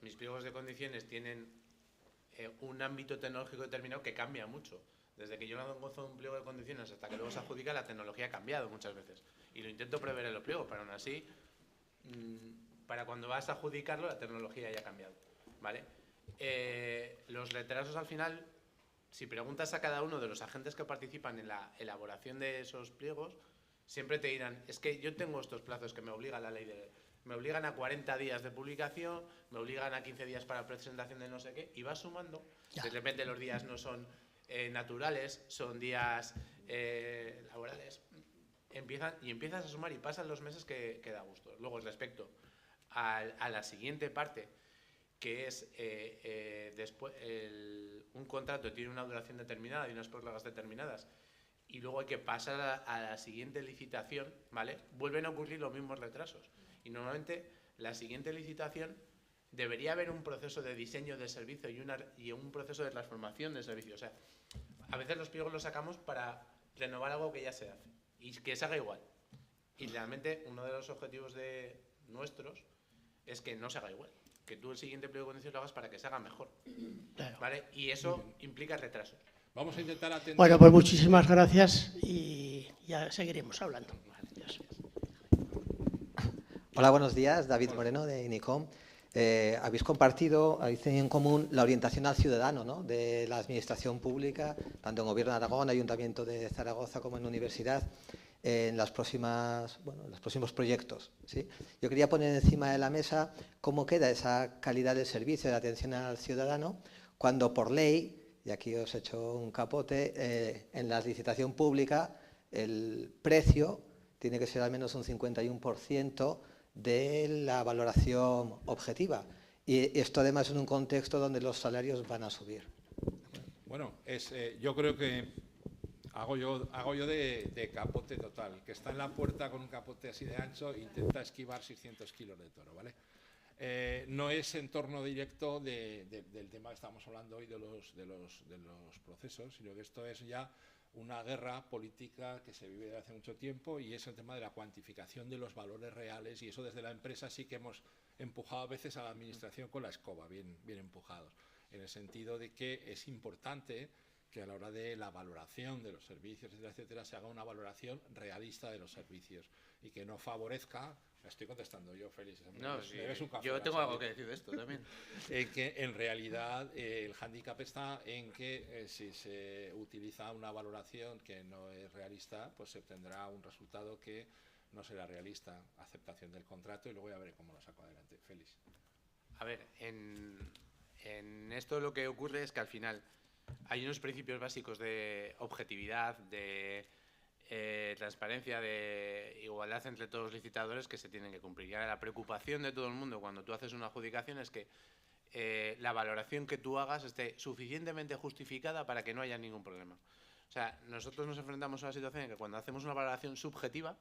mis pliegos de condiciones tienen un ámbito tecnológico determinado que cambia mucho. Desde que yo lanzo un pliego de condiciones hasta que luego se adjudica, la tecnología ha cambiado muchas veces. Y lo intento prever en los pliegos, pero aún así, para cuando vas a adjudicarlo, la tecnología ya ha cambiado, ¿vale? Los retrasos al final, si preguntas a cada uno de los agentes que participan en la elaboración de esos pliegos, siempre te dirán, es que yo tengo estos plazos que me obliga la ley me obligan a 40 días de publicación, me obligan a 15 días para presentación de no sé qué, y vas sumando. De repente los días no son naturales, son días laborales. Empiezas a sumar y pasan los meses que da gusto. Luego, respecto a la siguiente parte, que es después un contrato tiene una duración determinada y unas prórrogas determinadas, y luego hay que pasar a la siguiente licitación, ¿vale? Vuelven a ocurrir los mismos retrasos. Y normalmente la siguiente licitación debería haber un proceso de diseño del servicio y un proceso de transformación del servicio. O sea, a veces los pliegos los sacamos para renovar algo que ya se hace y que se haga igual. Y realmente uno de los objetivos nuestros es que no se haga igual, que tú el siguiente pliego de condiciones lo hagas para que se haga mejor. Claro. ¿Vale? Y eso implica retrasos. Vamos a intentar atender. Bueno, pues muchísimas gracias y ya seguiremos hablando. Gracias. Hola, buenos días. David Moreno, de INICOM. Habéis compartido, habéis tenido en común la orientación al ciudadano, ¿no?, de la administración pública, tanto en Gobierno de Aragón, Ayuntamiento de Zaragoza como en Universidad, en los próximos proyectos, ¿sí? Yo quería poner encima de la mesa cómo queda esa calidad del servicio de atención al ciudadano cuando por ley, y aquí os he hecho un capote, en la licitación pública el precio tiene que ser al menos un 51% de la valoración objetiva. Y esto además en un contexto donde los salarios van a subir. Bueno, yo creo que Hago yo de capote total. El que está en la puerta con un capote así de ancho intenta esquivar 600 kilos de toro, ¿vale? No es en torno directo del tema que estamos hablando hoy de los procesos, sino que esto es ya una guerra política que se vive desde hace mucho tiempo y es el tema de la cuantificación de los valores reales, y eso desde la empresa sí que hemos empujado a veces a la administración con la escoba, bien empujados, en el sentido de que es importante que a la hora de la valoración de los servicios, etcétera, se haga una valoración realista de los servicios y que no favorezca. Me estoy contestando yo, Félix. No, sí, yo tengo algo que decir de esto también. Que en realidad el hándicap está en que si se utiliza una valoración que no es realista, pues se obtendrá un resultado que no será realista. Aceptación del contrato y luego ya veré cómo lo saco adelante. Félix. A ver, en esto lo que ocurre es que al final hay unos principios básicos de objetividad, de transparencia, de igualdad entre todos los licitadores que se tienen que cumplir. Y ahora, la preocupación de todo el mundo cuando tú haces una adjudicación es que la valoración que tú hagas esté suficientemente justificada para que no haya ningún problema. O sea, nosotros nos enfrentamos a una situación en que cuando hacemos una valoración subjetiva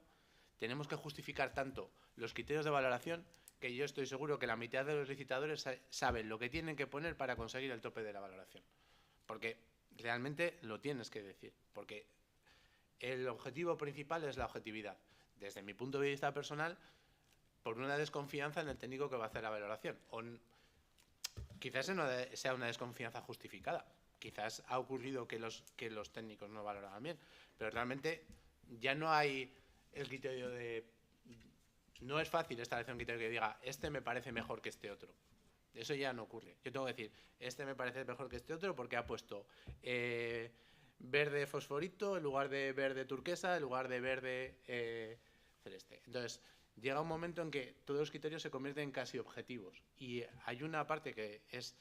tenemos que justificar tanto los criterios de valoración que yo estoy seguro que la mitad de los licitadores saben lo que tienen que poner para conseguir el tope de la valoración. Porque realmente lo tienes que decir, porque el objetivo principal es la objetividad. Desde mi punto de vista personal, por una desconfianza en el técnico que va a hacer la valoración. Quizás sea una desconfianza justificada. Quizás ha ocurrido que los técnicos no valoraban bien, pero realmente ya no hay el criterio de... No es fácil establecer un criterio que diga, este me parece mejor que este otro. Eso ya no ocurre. Yo tengo que decir, este me parece mejor que este otro porque ha puesto verde fosforito en lugar de verde turquesa, en lugar de verde celeste. Entonces, llega un momento en que todos los criterios se convierten en casi objetivos. Y hay una parte que es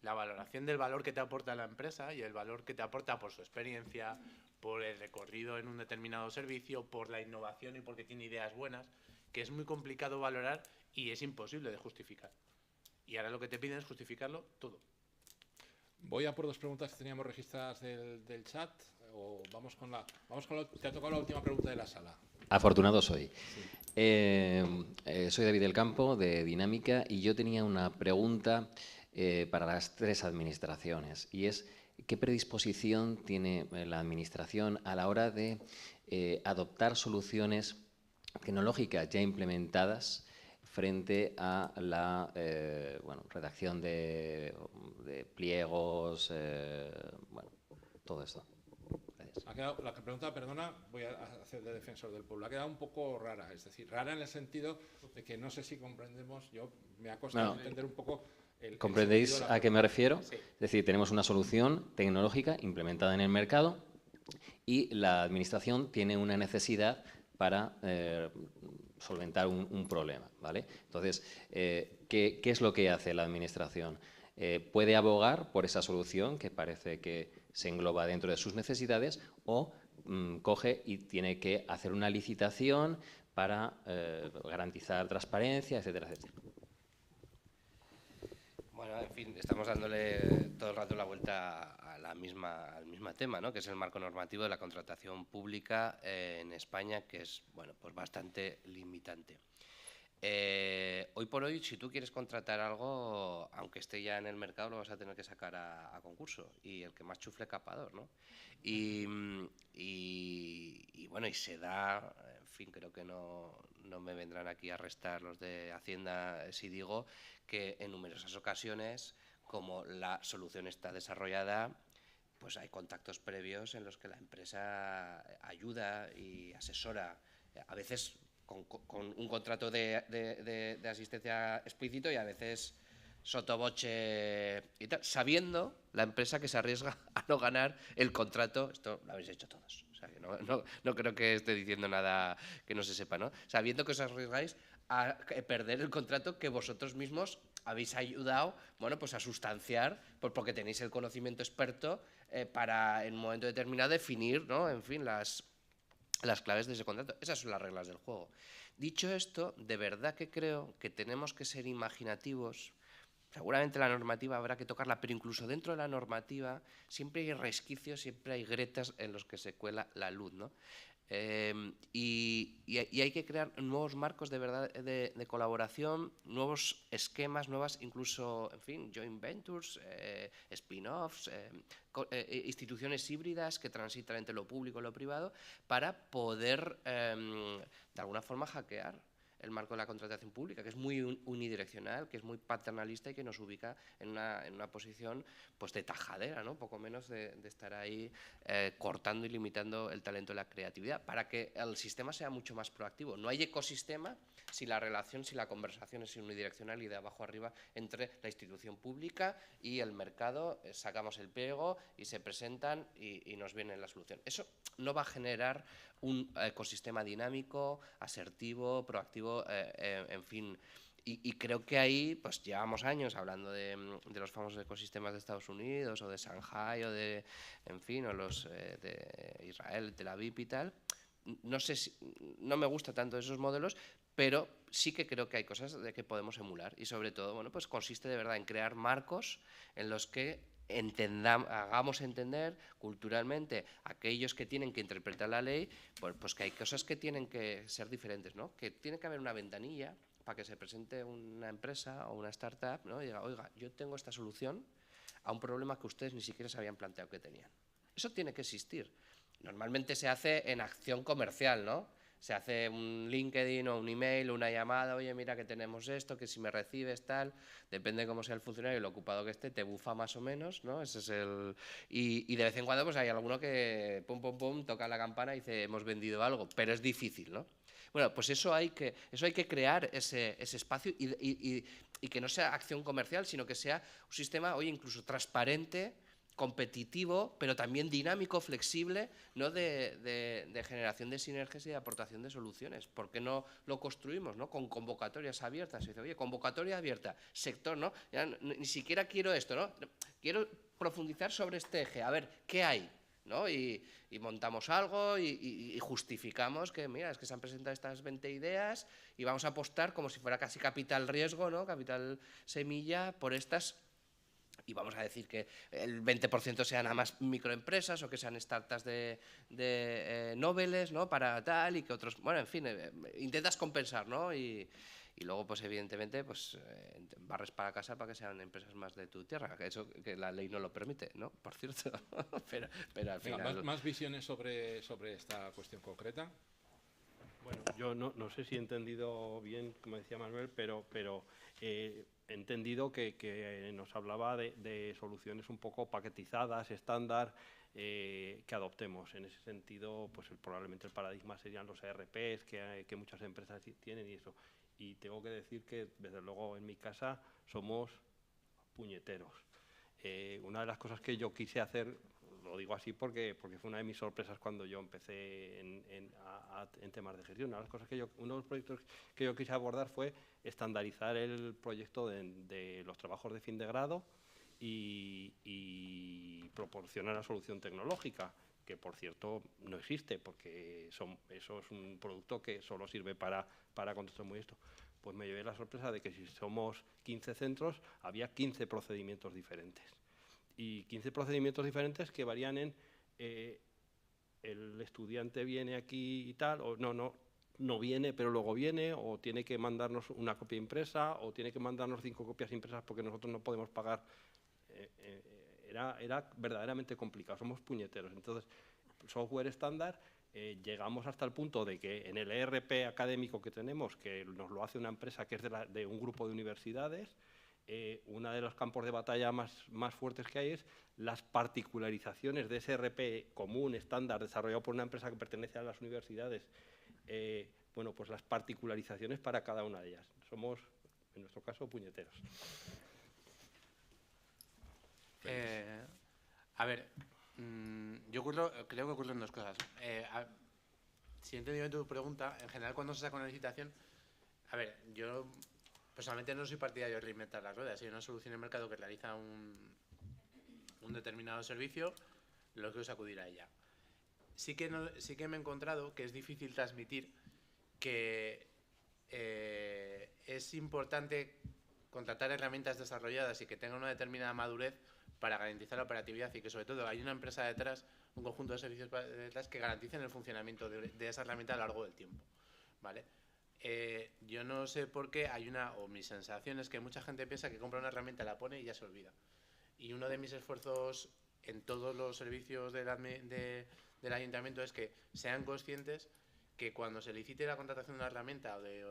la valoración del valor que te aporta la empresa y el valor que te aporta por su experiencia, por el recorrido en un determinado servicio, por la innovación y porque tiene ideas buenas, que es muy complicado valorar y es imposible de justificar. Y ahora lo que te piden es justificarlo todo. Voy a por dos preguntas que teníamos registradas del chat. O vamos con la... Te ha tocado la última pregunta de la sala. Afortunado soy. Sí. Soy David del Campo, de Dinámica, y yo tenía una pregunta para las tres administraciones, y es ¿qué predisposición tiene la administración a la hora de adoptar soluciones tecnológicas ya implementadas frente a la redacción de pliegos, todo esto? Ha quedado, la pregunta, perdona, voy a hacer de defensor del pueblo, ha quedado un poco rara, es decir, rara en el sentido de que no sé si comprendemos, yo me ha costado entender un poco el ¿comprendéis a qué me refiero? Sí. Es decir, tenemos una solución tecnológica implementada en el mercado y la administración tiene una necesidad para solventar un problema, ¿vale? Entonces, ¿qué es lo que hace la administración? Puede abogar por esa solución que parece que se engloba dentro de sus necesidades o coge y tiene que hacer una licitación para garantizar transparencia, etcétera, etcétera. Bueno, en fin, estamos dándole todo el rato la vuelta al mismo tema, ¿no? Que es el marco normativo de la contratación pública en España, que es pues bastante limitante. Hoy por hoy, si tú quieres contratar algo, aunque esté ya en el mercado, lo vas a tener que sacar a concurso, y el que más chufle capador, ¿no? Y bueno, y se da, en fin, creo que no me vendrán aquí a restar los de Hacienda si digo que en numerosas ocasiones, como la solución está desarrollada, pues hay contactos previos en los que la empresa ayuda y asesora, a veces con un contrato de asistencia explícito y a veces sotoboche y tal, sabiendo la empresa que se arriesga a no ganar el contrato. Esto lo habéis hecho todos, o sea, que no creo que esté diciendo nada que no se sepa, ¿no? Sabiendo que os arriesgáis a perder el contrato que vosotros mismos habéis ayudado, pues a sustanciar, porque tenéis el conocimiento experto para en un momento determinado definir, ¿no? En fin, las claves de ese contrato. Esas son las reglas del juego. Dicho esto, de verdad que creo que tenemos que ser imaginativos, seguramente la normativa habrá que tocarla, pero incluso dentro de la normativa siempre hay resquicios, siempre hay grietas en los que se cuela la luz, ¿no? Y hay que crear nuevos marcos de verdad de colaboración, nuevos esquemas, nuevas incluso, en fin, joint ventures, spin-offs, instituciones híbridas que transitan entre lo público y lo privado para poder, de alguna forma, hackear el marco de la contratación pública, que es muy unidireccional, que es muy paternalista y que nos ubica en una posición pues, de tajadera, ¿no? Poco menos de estar ahí cortando y limitando el talento y la creatividad, para que el sistema sea mucho más proactivo. No hay ecosistema si la relación, si la conversación es unidireccional y de abajo arriba entre la institución pública y el mercado, sacamos el pliego y se presentan y nos viene la solución. Eso no va a generar un ecosistema dinámico, asertivo, proactivo, en fin. Y creo que ahí pues llevamos años hablando de los famosos ecosistemas de Estados Unidos o de Shanghai o de, en fin, o los de Israel, Tel Aviv y tal. No sé si, no me gusta tanto esos modelos, pero sí que creo que hay cosas de que podemos emular y sobre todo, bueno, pues consiste de verdad en crear marcos en los que hagamos entender culturalmente a aquellos que tienen que interpretar la ley, pues que hay cosas que tienen que ser diferentes, ¿no? Que tiene que haber una ventanilla para que se presente una empresa o una startup, ¿no? Y diga, oiga, yo tengo esta solución a un problema que ustedes ni siquiera se habían planteado que tenían. Eso tiene que existir. Normalmente se hace en acción comercial, ¿no? Se hace un LinkedIn o un email o una llamada, oye, mira que tenemos esto, que si me recibes tal, depende de cómo sea el funcionario y lo ocupado que esté, te bufa más o menos, ¿no? Ese es el... Y de vez en cuando pues hay alguno que pum, pum, pum, toca la campana y dice, hemos vendido algo, pero es difícil, ¿no? Bueno, pues eso hay que crear ese espacio y que no sea acción comercial, sino que sea un sistema, oye, incluso transparente, competitivo, pero también dinámico, flexible, ¿no? de generación de sinergias y de aportación de soluciones. ¿Por qué no lo construimos, ¿no? Con convocatorias abiertas? Se dice, oye, convocatoria abierta, sector, ¿no? Ya ni siquiera quiero esto, ¿no? Quiero profundizar sobre este eje, a ver, ¿qué hay? ¿No? Y montamos algo y justificamos que, mira, es que se han presentado estas 20 ideas y vamos a apostar como si fuera casi capital riesgo, ¿no? Capital semilla por estas. Y vamos a decir que el 20% sean nada más microempresas o que sean startups de noveles, ¿no? Para tal y que otros... Bueno, en fin, intentas compensar, ¿no? Y luego, pues evidentemente, pues barres para casa para que sean empresas más de tu tierra, que eso que la ley no lo permite, ¿no? Por cierto. pero al final... Venga, ¿más visiones sobre esta cuestión concreta? Bueno, yo no sé si he entendido bien, como decía Manuel, pero he entendido que nos hablaba de soluciones un poco paquetizadas, estándar, que adoptemos. En ese sentido, pues probablemente el paradigma serían los ERPs que muchas empresas tienen y eso. Y tengo que decir que, desde luego, en mi casa somos puñeteros. Una de las cosas que yo quise hacer, lo digo así porque fue una de mis sorpresas cuando yo empecé en temas de gestión. Uno de los proyectos que yo quise abordar fue estandarizar el proyecto de los trabajos de fin de grado y proporcionar la solución tecnológica, que por cierto no existe, porque eso es un producto que solo sirve para contextos muy esto. Pues me llevé la sorpresa de que si somos 15 centros, había 15 procedimientos diferentes. Y 15 procedimientos diferentes que varían en el estudiante viene aquí y tal, o no viene, pero luego viene, o tiene que mandarnos una copia impresa, o tiene que mandarnos 5 copias impresas porque nosotros no podemos pagar. Era verdaderamente complicado, somos puñeteros. Entonces, software estándar, llegamos hasta el punto de que en el ERP académico que tenemos, que nos lo hace una empresa que es de un grupo de universidades, uno de los campos de batalla más fuertes que hay es las particularizaciones de ese ERP común, estándar, desarrollado por una empresa que pertenece a las universidades. Bueno, pues las particularizaciones para cada una de ellas. Somos, en nuestro caso, puñeteros. A ver, yo creo que ocurren dos cosas. Si he entendido bien tu pregunta, en general cuando se saca una licitación, a ver, yo personalmente no soy partidario de reinventar las ruedas. Si hay una solución en el mercado que realiza un determinado servicio, lo que es acudir a ella. Sí que me he encontrado que es difícil transmitir que es importante contratar herramientas desarrolladas y que tengan una determinada madurez para garantizar la operatividad y que sobre todo hay una empresa detrás, un conjunto de servicios detrás que garanticen el funcionamiento de esa herramienta a lo largo del tiempo, ¿vale? Yo no sé por qué o mi sensación es que mucha gente piensa que compra una herramienta, la pone y ya se olvida. Y uno de mis esfuerzos en todos los servicios del ayuntamiento es que sean conscientes que cuando se licite la contratación de una herramienta o de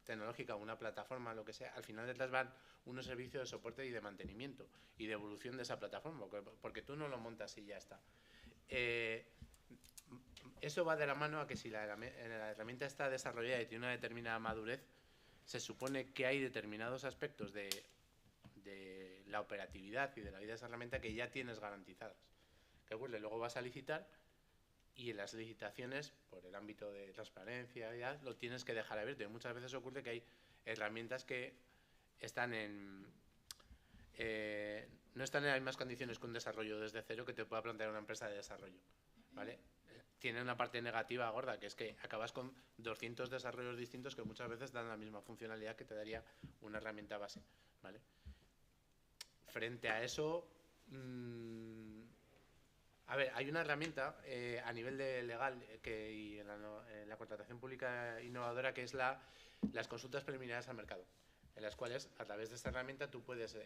tecnológica o una plataforma, lo que sea, al final detrás van unos servicios de soporte y de mantenimiento y de evolución de esa plataforma, porque tú no lo montas y ya está. Eso va de la mano a que si la herramienta está desarrollada y tiene una determinada madurez, se supone que hay determinados aspectos de la operatividad y de la vida de esa herramienta que ya tienes garantizadas. ¿Qué ocurre? Luego vas a licitar y en las licitaciones, por el ámbito de transparencia, ya lo tienes que dejar abierto. Y muchas veces ocurre que hay herramientas que están no están en las mismas condiciones que un desarrollo desde cero que te pueda plantear una empresa de desarrollo, ¿vale? Tiene una parte negativa gorda, que es que acabas con 200 desarrollos distintos que muchas veces dan la misma funcionalidad que te daría una herramienta base, ¿vale? Frente a eso, a ver, hay una herramienta a nivel legal y en la contratación pública innovadora que es las consultas preliminares al mercado, en las cuales a través de esta herramienta tú puedes,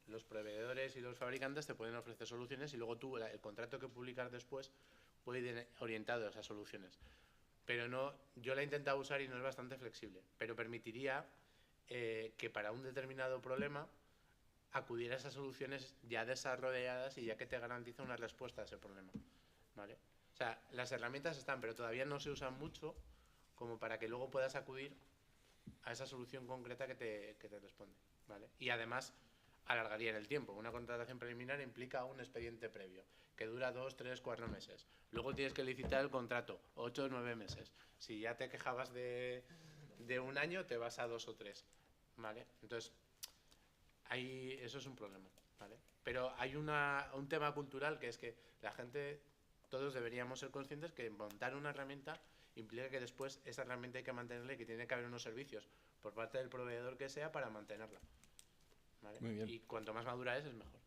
los proveedores y los fabricantes te pueden ofrecer soluciones y luego tú el contrato que publicas después puede ir orientado a esas soluciones. Pero no, yo la he intentado usar y no es bastante flexible, pero permitiría que para un determinado problema acudir a esas soluciones ya desarrolladas y ya que te garantiza una respuesta a ese problema, ¿vale? O sea, las herramientas están, pero todavía no se usan mucho como para que luego puedas acudir a esa solución concreta que te responde, ¿vale? Y además alargaría en el tiempo. Una contratación preliminar implica un expediente previo que dura 2, 3, 4 meses. Luego tienes que licitar el contrato, 8 o 9 meses. Si ya te quejabas de un año, te vas a 2 o 3, ¿vale? Entonces, eso es un problema, ¿vale? Pero hay un tema cultural que es que la gente, todos deberíamos ser conscientes que montar una herramienta implica que después esa herramienta hay que mantenerla y que tiene que haber unos servicios por parte del proveedor que sea para mantenerla, ¿vale? Muy bien. Y cuanto más madura es mejor.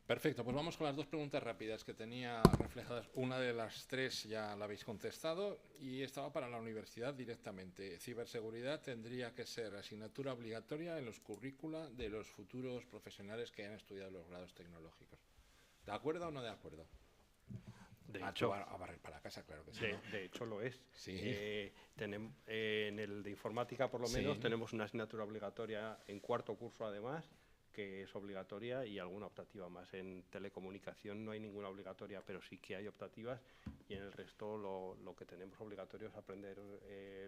Perfecto, pues vamos con las dos preguntas rápidas que tenía reflejadas. Una de las tres ya la habéis contestado y estaba para la universidad directamente. Ciberseguridad tendría que ser asignatura obligatoria en los currícula de los futuros profesionales que han estudiado los grados tecnológicos. ¿De acuerdo o no de acuerdo? De hecho, a barrer para casa, claro que sí. De hecho lo es. Sí. En el de informática, por lo menos, Sí. tenemos una asignatura obligatoria en cuarto curso, además, que es obligatoria y alguna optativa más. En telecomunicación no hay ninguna obligatoria, pero sí que hay optativas y en el resto lo que tenemos obligatorio es aprender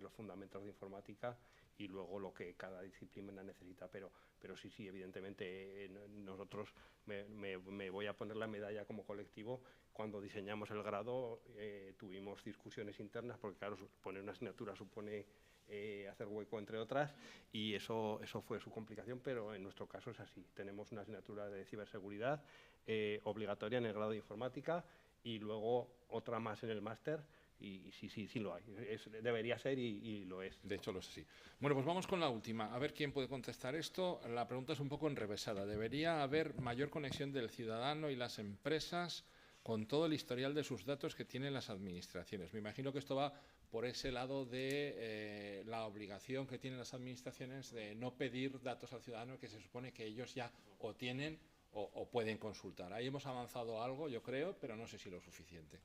los fundamentos de informática y luego lo que cada disciplina necesita. Pero sí, evidentemente nosotros me voy a poner la medalla como colectivo. Cuando diseñamos el grado tuvimos discusiones internas porque, claro, poner una asignatura supone hacer hueco entre otras y eso fue su complicación, pero en nuestro caso es así. Tenemos una asignatura de ciberseguridad obligatoria en el grado de informática y luego otra más en el máster y sí lo hay. Debería ser y lo es. De hecho lo es así. Bueno, pues vamos con la última. A ver quién puede contestar esto. La pregunta es un poco enrevesada. ¿Debería haber mayor conexión del ciudadano y las empresas con todo el historial de sus datos que tienen las administraciones? Me imagino que esto va por ese lado de la obligación que tienen las administraciones de no pedir datos al ciudadano que se supone que ellos ya o tienen o pueden consultar. Ahí hemos avanzado algo, yo creo, pero no sé si lo suficiente.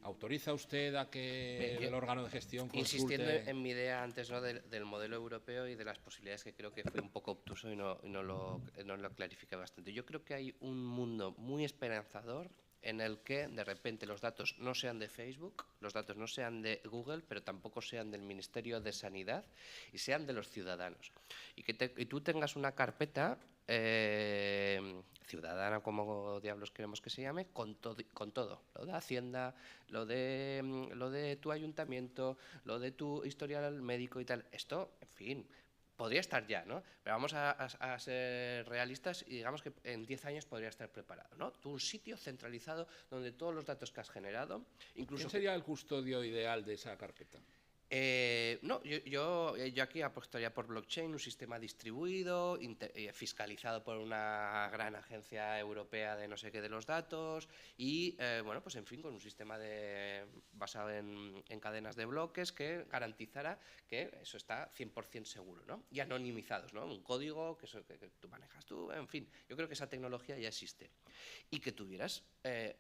¿Autoriza usted a que el órgano de gestión consulte? Insistiendo en mi idea antes, ¿no?, del modelo europeo y de las posibilidades, que creo que fue un poco obtuso y no lo clarifiqué bastante. Yo creo que hay un mundo muy esperanzador en el que de repente los datos no sean de Facebook, los datos no sean de Google, pero tampoco sean del Ministerio de Sanidad y sean de los ciudadanos. Y que tú tengas una carpeta ciudadana, como diablos queremos que se llame, con todo, lo de Hacienda, lo de tu ayuntamiento, lo de tu historial médico y tal. Esto, en fin, podría estar ya, ¿no? Pero vamos a ser realistas y digamos que en 10 años podría estar preparado, ¿no? Tú, un sitio centralizado donde todos los datos que has generado, incluso... ¿Quién sería el custodio ideal de esa carpeta? No, yo aquí apostaría por blockchain, un sistema distribuido, fiscalizado por una gran agencia europea de no sé qué de los datos y, bueno, pues en fin, con un sistema basado en cadenas de bloques que garantizara que eso está 100% seguro, ¿no? Y anonimizados, ¿no? Un código que tú manejas tú, en fin. Yo creo que esa tecnología ya existe. Y que tuvieras,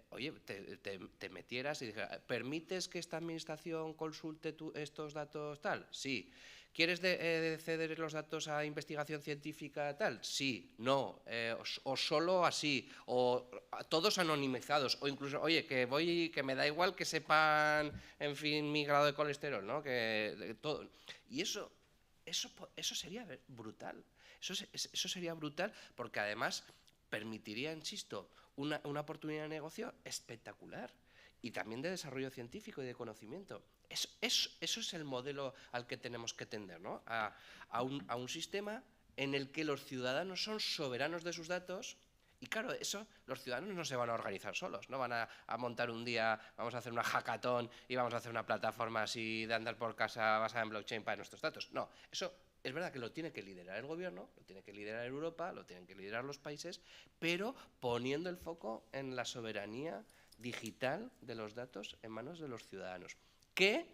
oye, te metieras y dijeras, ¿permites que esta administración consulte estos datos tal? Sí. ¿Quieres ceder los datos a investigación científica tal? Sí, no, o solo así, o todos anonimizados, o incluso, oye, que me da igual que sepan, en fin, mi grado de colesterol, ¿no? Todo. Y eso sería brutal. Eso sería brutal porque además permitiría, insisto, una oportunidad de negocio espectacular y también de desarrollo científico y de conocimiento. Eso es el modelo al que tenemos que tender, ¿no? A un sistema en el que los ciudadanos son soberanos de sus datos. Y claro, los ciudadanos no se van a organizar solos, no van a montar un día, vamos a hacer una hackathon y vamos a hacer una plataforma así de andar por casa basada en blockchain para nuestros datos. No, eso es verdad que lo tiene que liderar el gobierno, lo tiene que liderar Europa, lo tienen que liderar los países, pero poniendo el foco en la soberanía digital de los datos en manos de los ciudadanos, que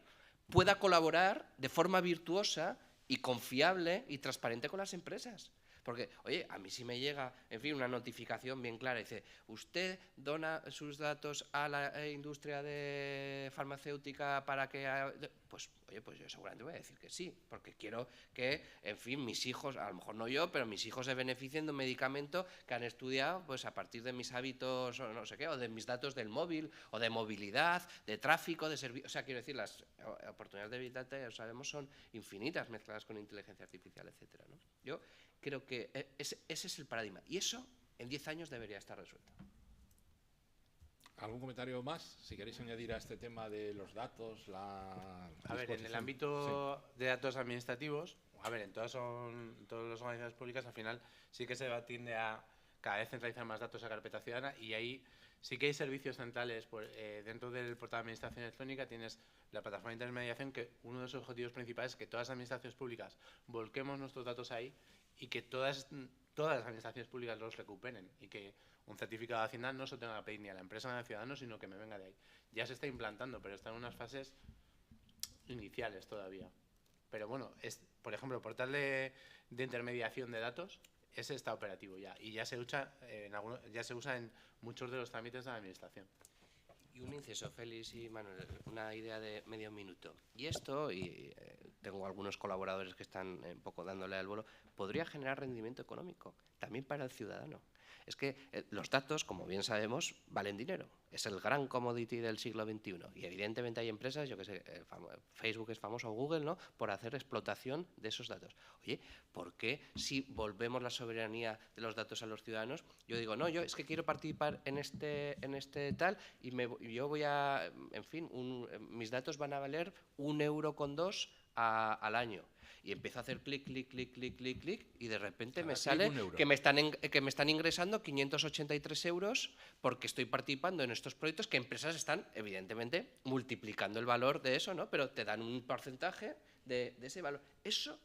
pueda colaborar de forma virtuosa y confiable y transparente con las empresas. Porque, oye, a mí sí me llega, en fin, una notificación bien clara, dice, usted dona sus datos a la industria de farmacéutica para que... Pues, oye, pues yo seguramente voy a decir que sí, porque quiero que, en fin, mis hijos, a lo mejor no yo, pero mis hijos se beneficien de un medicamento que han estudiado pues a partir de mis hábitos, o no sé qué, o de mis datos del móvil, o de movilidad, de tráfico, de servicio. O sea, quiero decir, las oportunidades de Big Data, ya lo sabemos, son infinitas mezcladas con inteligencia artificial, etcétera, ¿no? Yo creo que ese es el paradigma. Y eso, en 10 años, debería estar resuelto. ¿Algún comentario más? Si queréis añadir a este tema de los datos, A ver, en el ámbito de datos administrativos, a ver, en todas las organizaciones públicas, al final sí que se tiende a cada vez centralizar más datos a carpeta ciudadana y ahí sí que hay servicios centrales. Dentro del portal de administración electrónica tienes la plataforma de intermediación, que uno de sus objetivos principales es que todas las administraciones públicas volquemos nuestros datos ahí y que todas las administraciones públicas los recuperen y que un certificado de Hacienda no se lo tenga que pedir ni a la empresa ni al ciudadano, sino que me venga de ahí. Ya se está implantando, pero está en unas fases iniciales todavía. Pero bueno, por ejemplo, el portal de intermediación de datos, ese está operativo ya y ya se usa en muchos de los trámites de la administración. Y un inciso, Félix y Manuel, una idea de medio minuto. Y esto, tengo algunos colaboradores que están un poco dándole al bolo, podría generar rendimiento económico, también para el ciudadano. Es que los datos, como bien sabemos, valen dinero. Es el gran commodity del siglo XXI. Y evidentemente hay empresas, yo que sé, Facebook es famoso, Google, ¿no?, por hacer explotación de esos datos. Oye, ¿por qué si volvemos la soberanía de los datos a los ciudadanos? Yo digo, no, yo es que quiero participar en este tal y yo voy a, en fin, mis datos van a valer 1,2 € al año. Y empiezo a hacer clic, clic, clic, clic, clic, clic, y de repente me sale que me están ingresando 583 € porque estoy participando en estos proyectos que empresas están, evidentemente, multiplicando el valor de eso, ¿no? Pero te dan un porcentaje de ese valor. Eso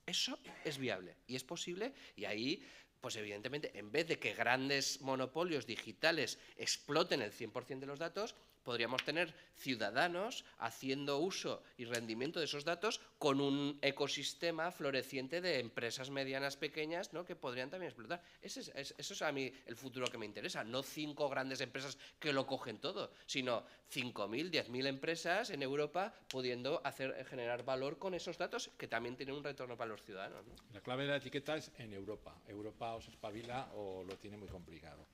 es viable y es posible, y ahí, pues evidentemente, en vez de que grandes monopolios digitales exploten el 100% de los datos, podríamos tener ciudadanos haciendo uso y rendimiento de esos datos con un ecosistema floreciente de empresas medianas, pequeñas, ¿no?, que podrían también explotar. Eso es a mí el futuro que me interesa, no 5 grandes empresas que lo cogen todo, sino 5.000, 10.000 empresas en Europa pudiendo generar valor con esos datos que también tienen un retorno para los ciudadanos, ¿no? La clave de la etiqueta es en Europa. Europa os espabila o lo tiene muy complicado.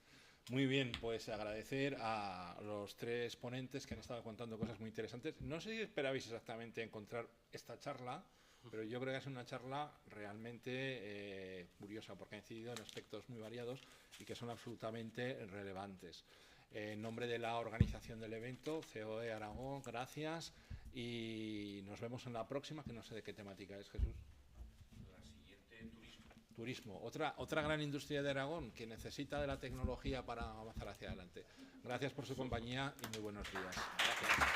Muy bien, pues agradecer a los 3 ponentes que han estado contando cosas muy interesantes. No sé si esperabais exactamente encontrar esta charla, pero yo creo que es una charla realmente curiosa, porque ha incidido en aspectos muy variados y que son absolutamente relevantes. En nombre de la organización del evento, COE Aragón, gracias, y nos vemos en la próxima, que no sé de qué temática es, Jesús. Turismo, otra gran industria de Aragón que necesita de la tecnología para avanzar hacia adelante. Gracias por su compañía y muy buenos días. Gracias.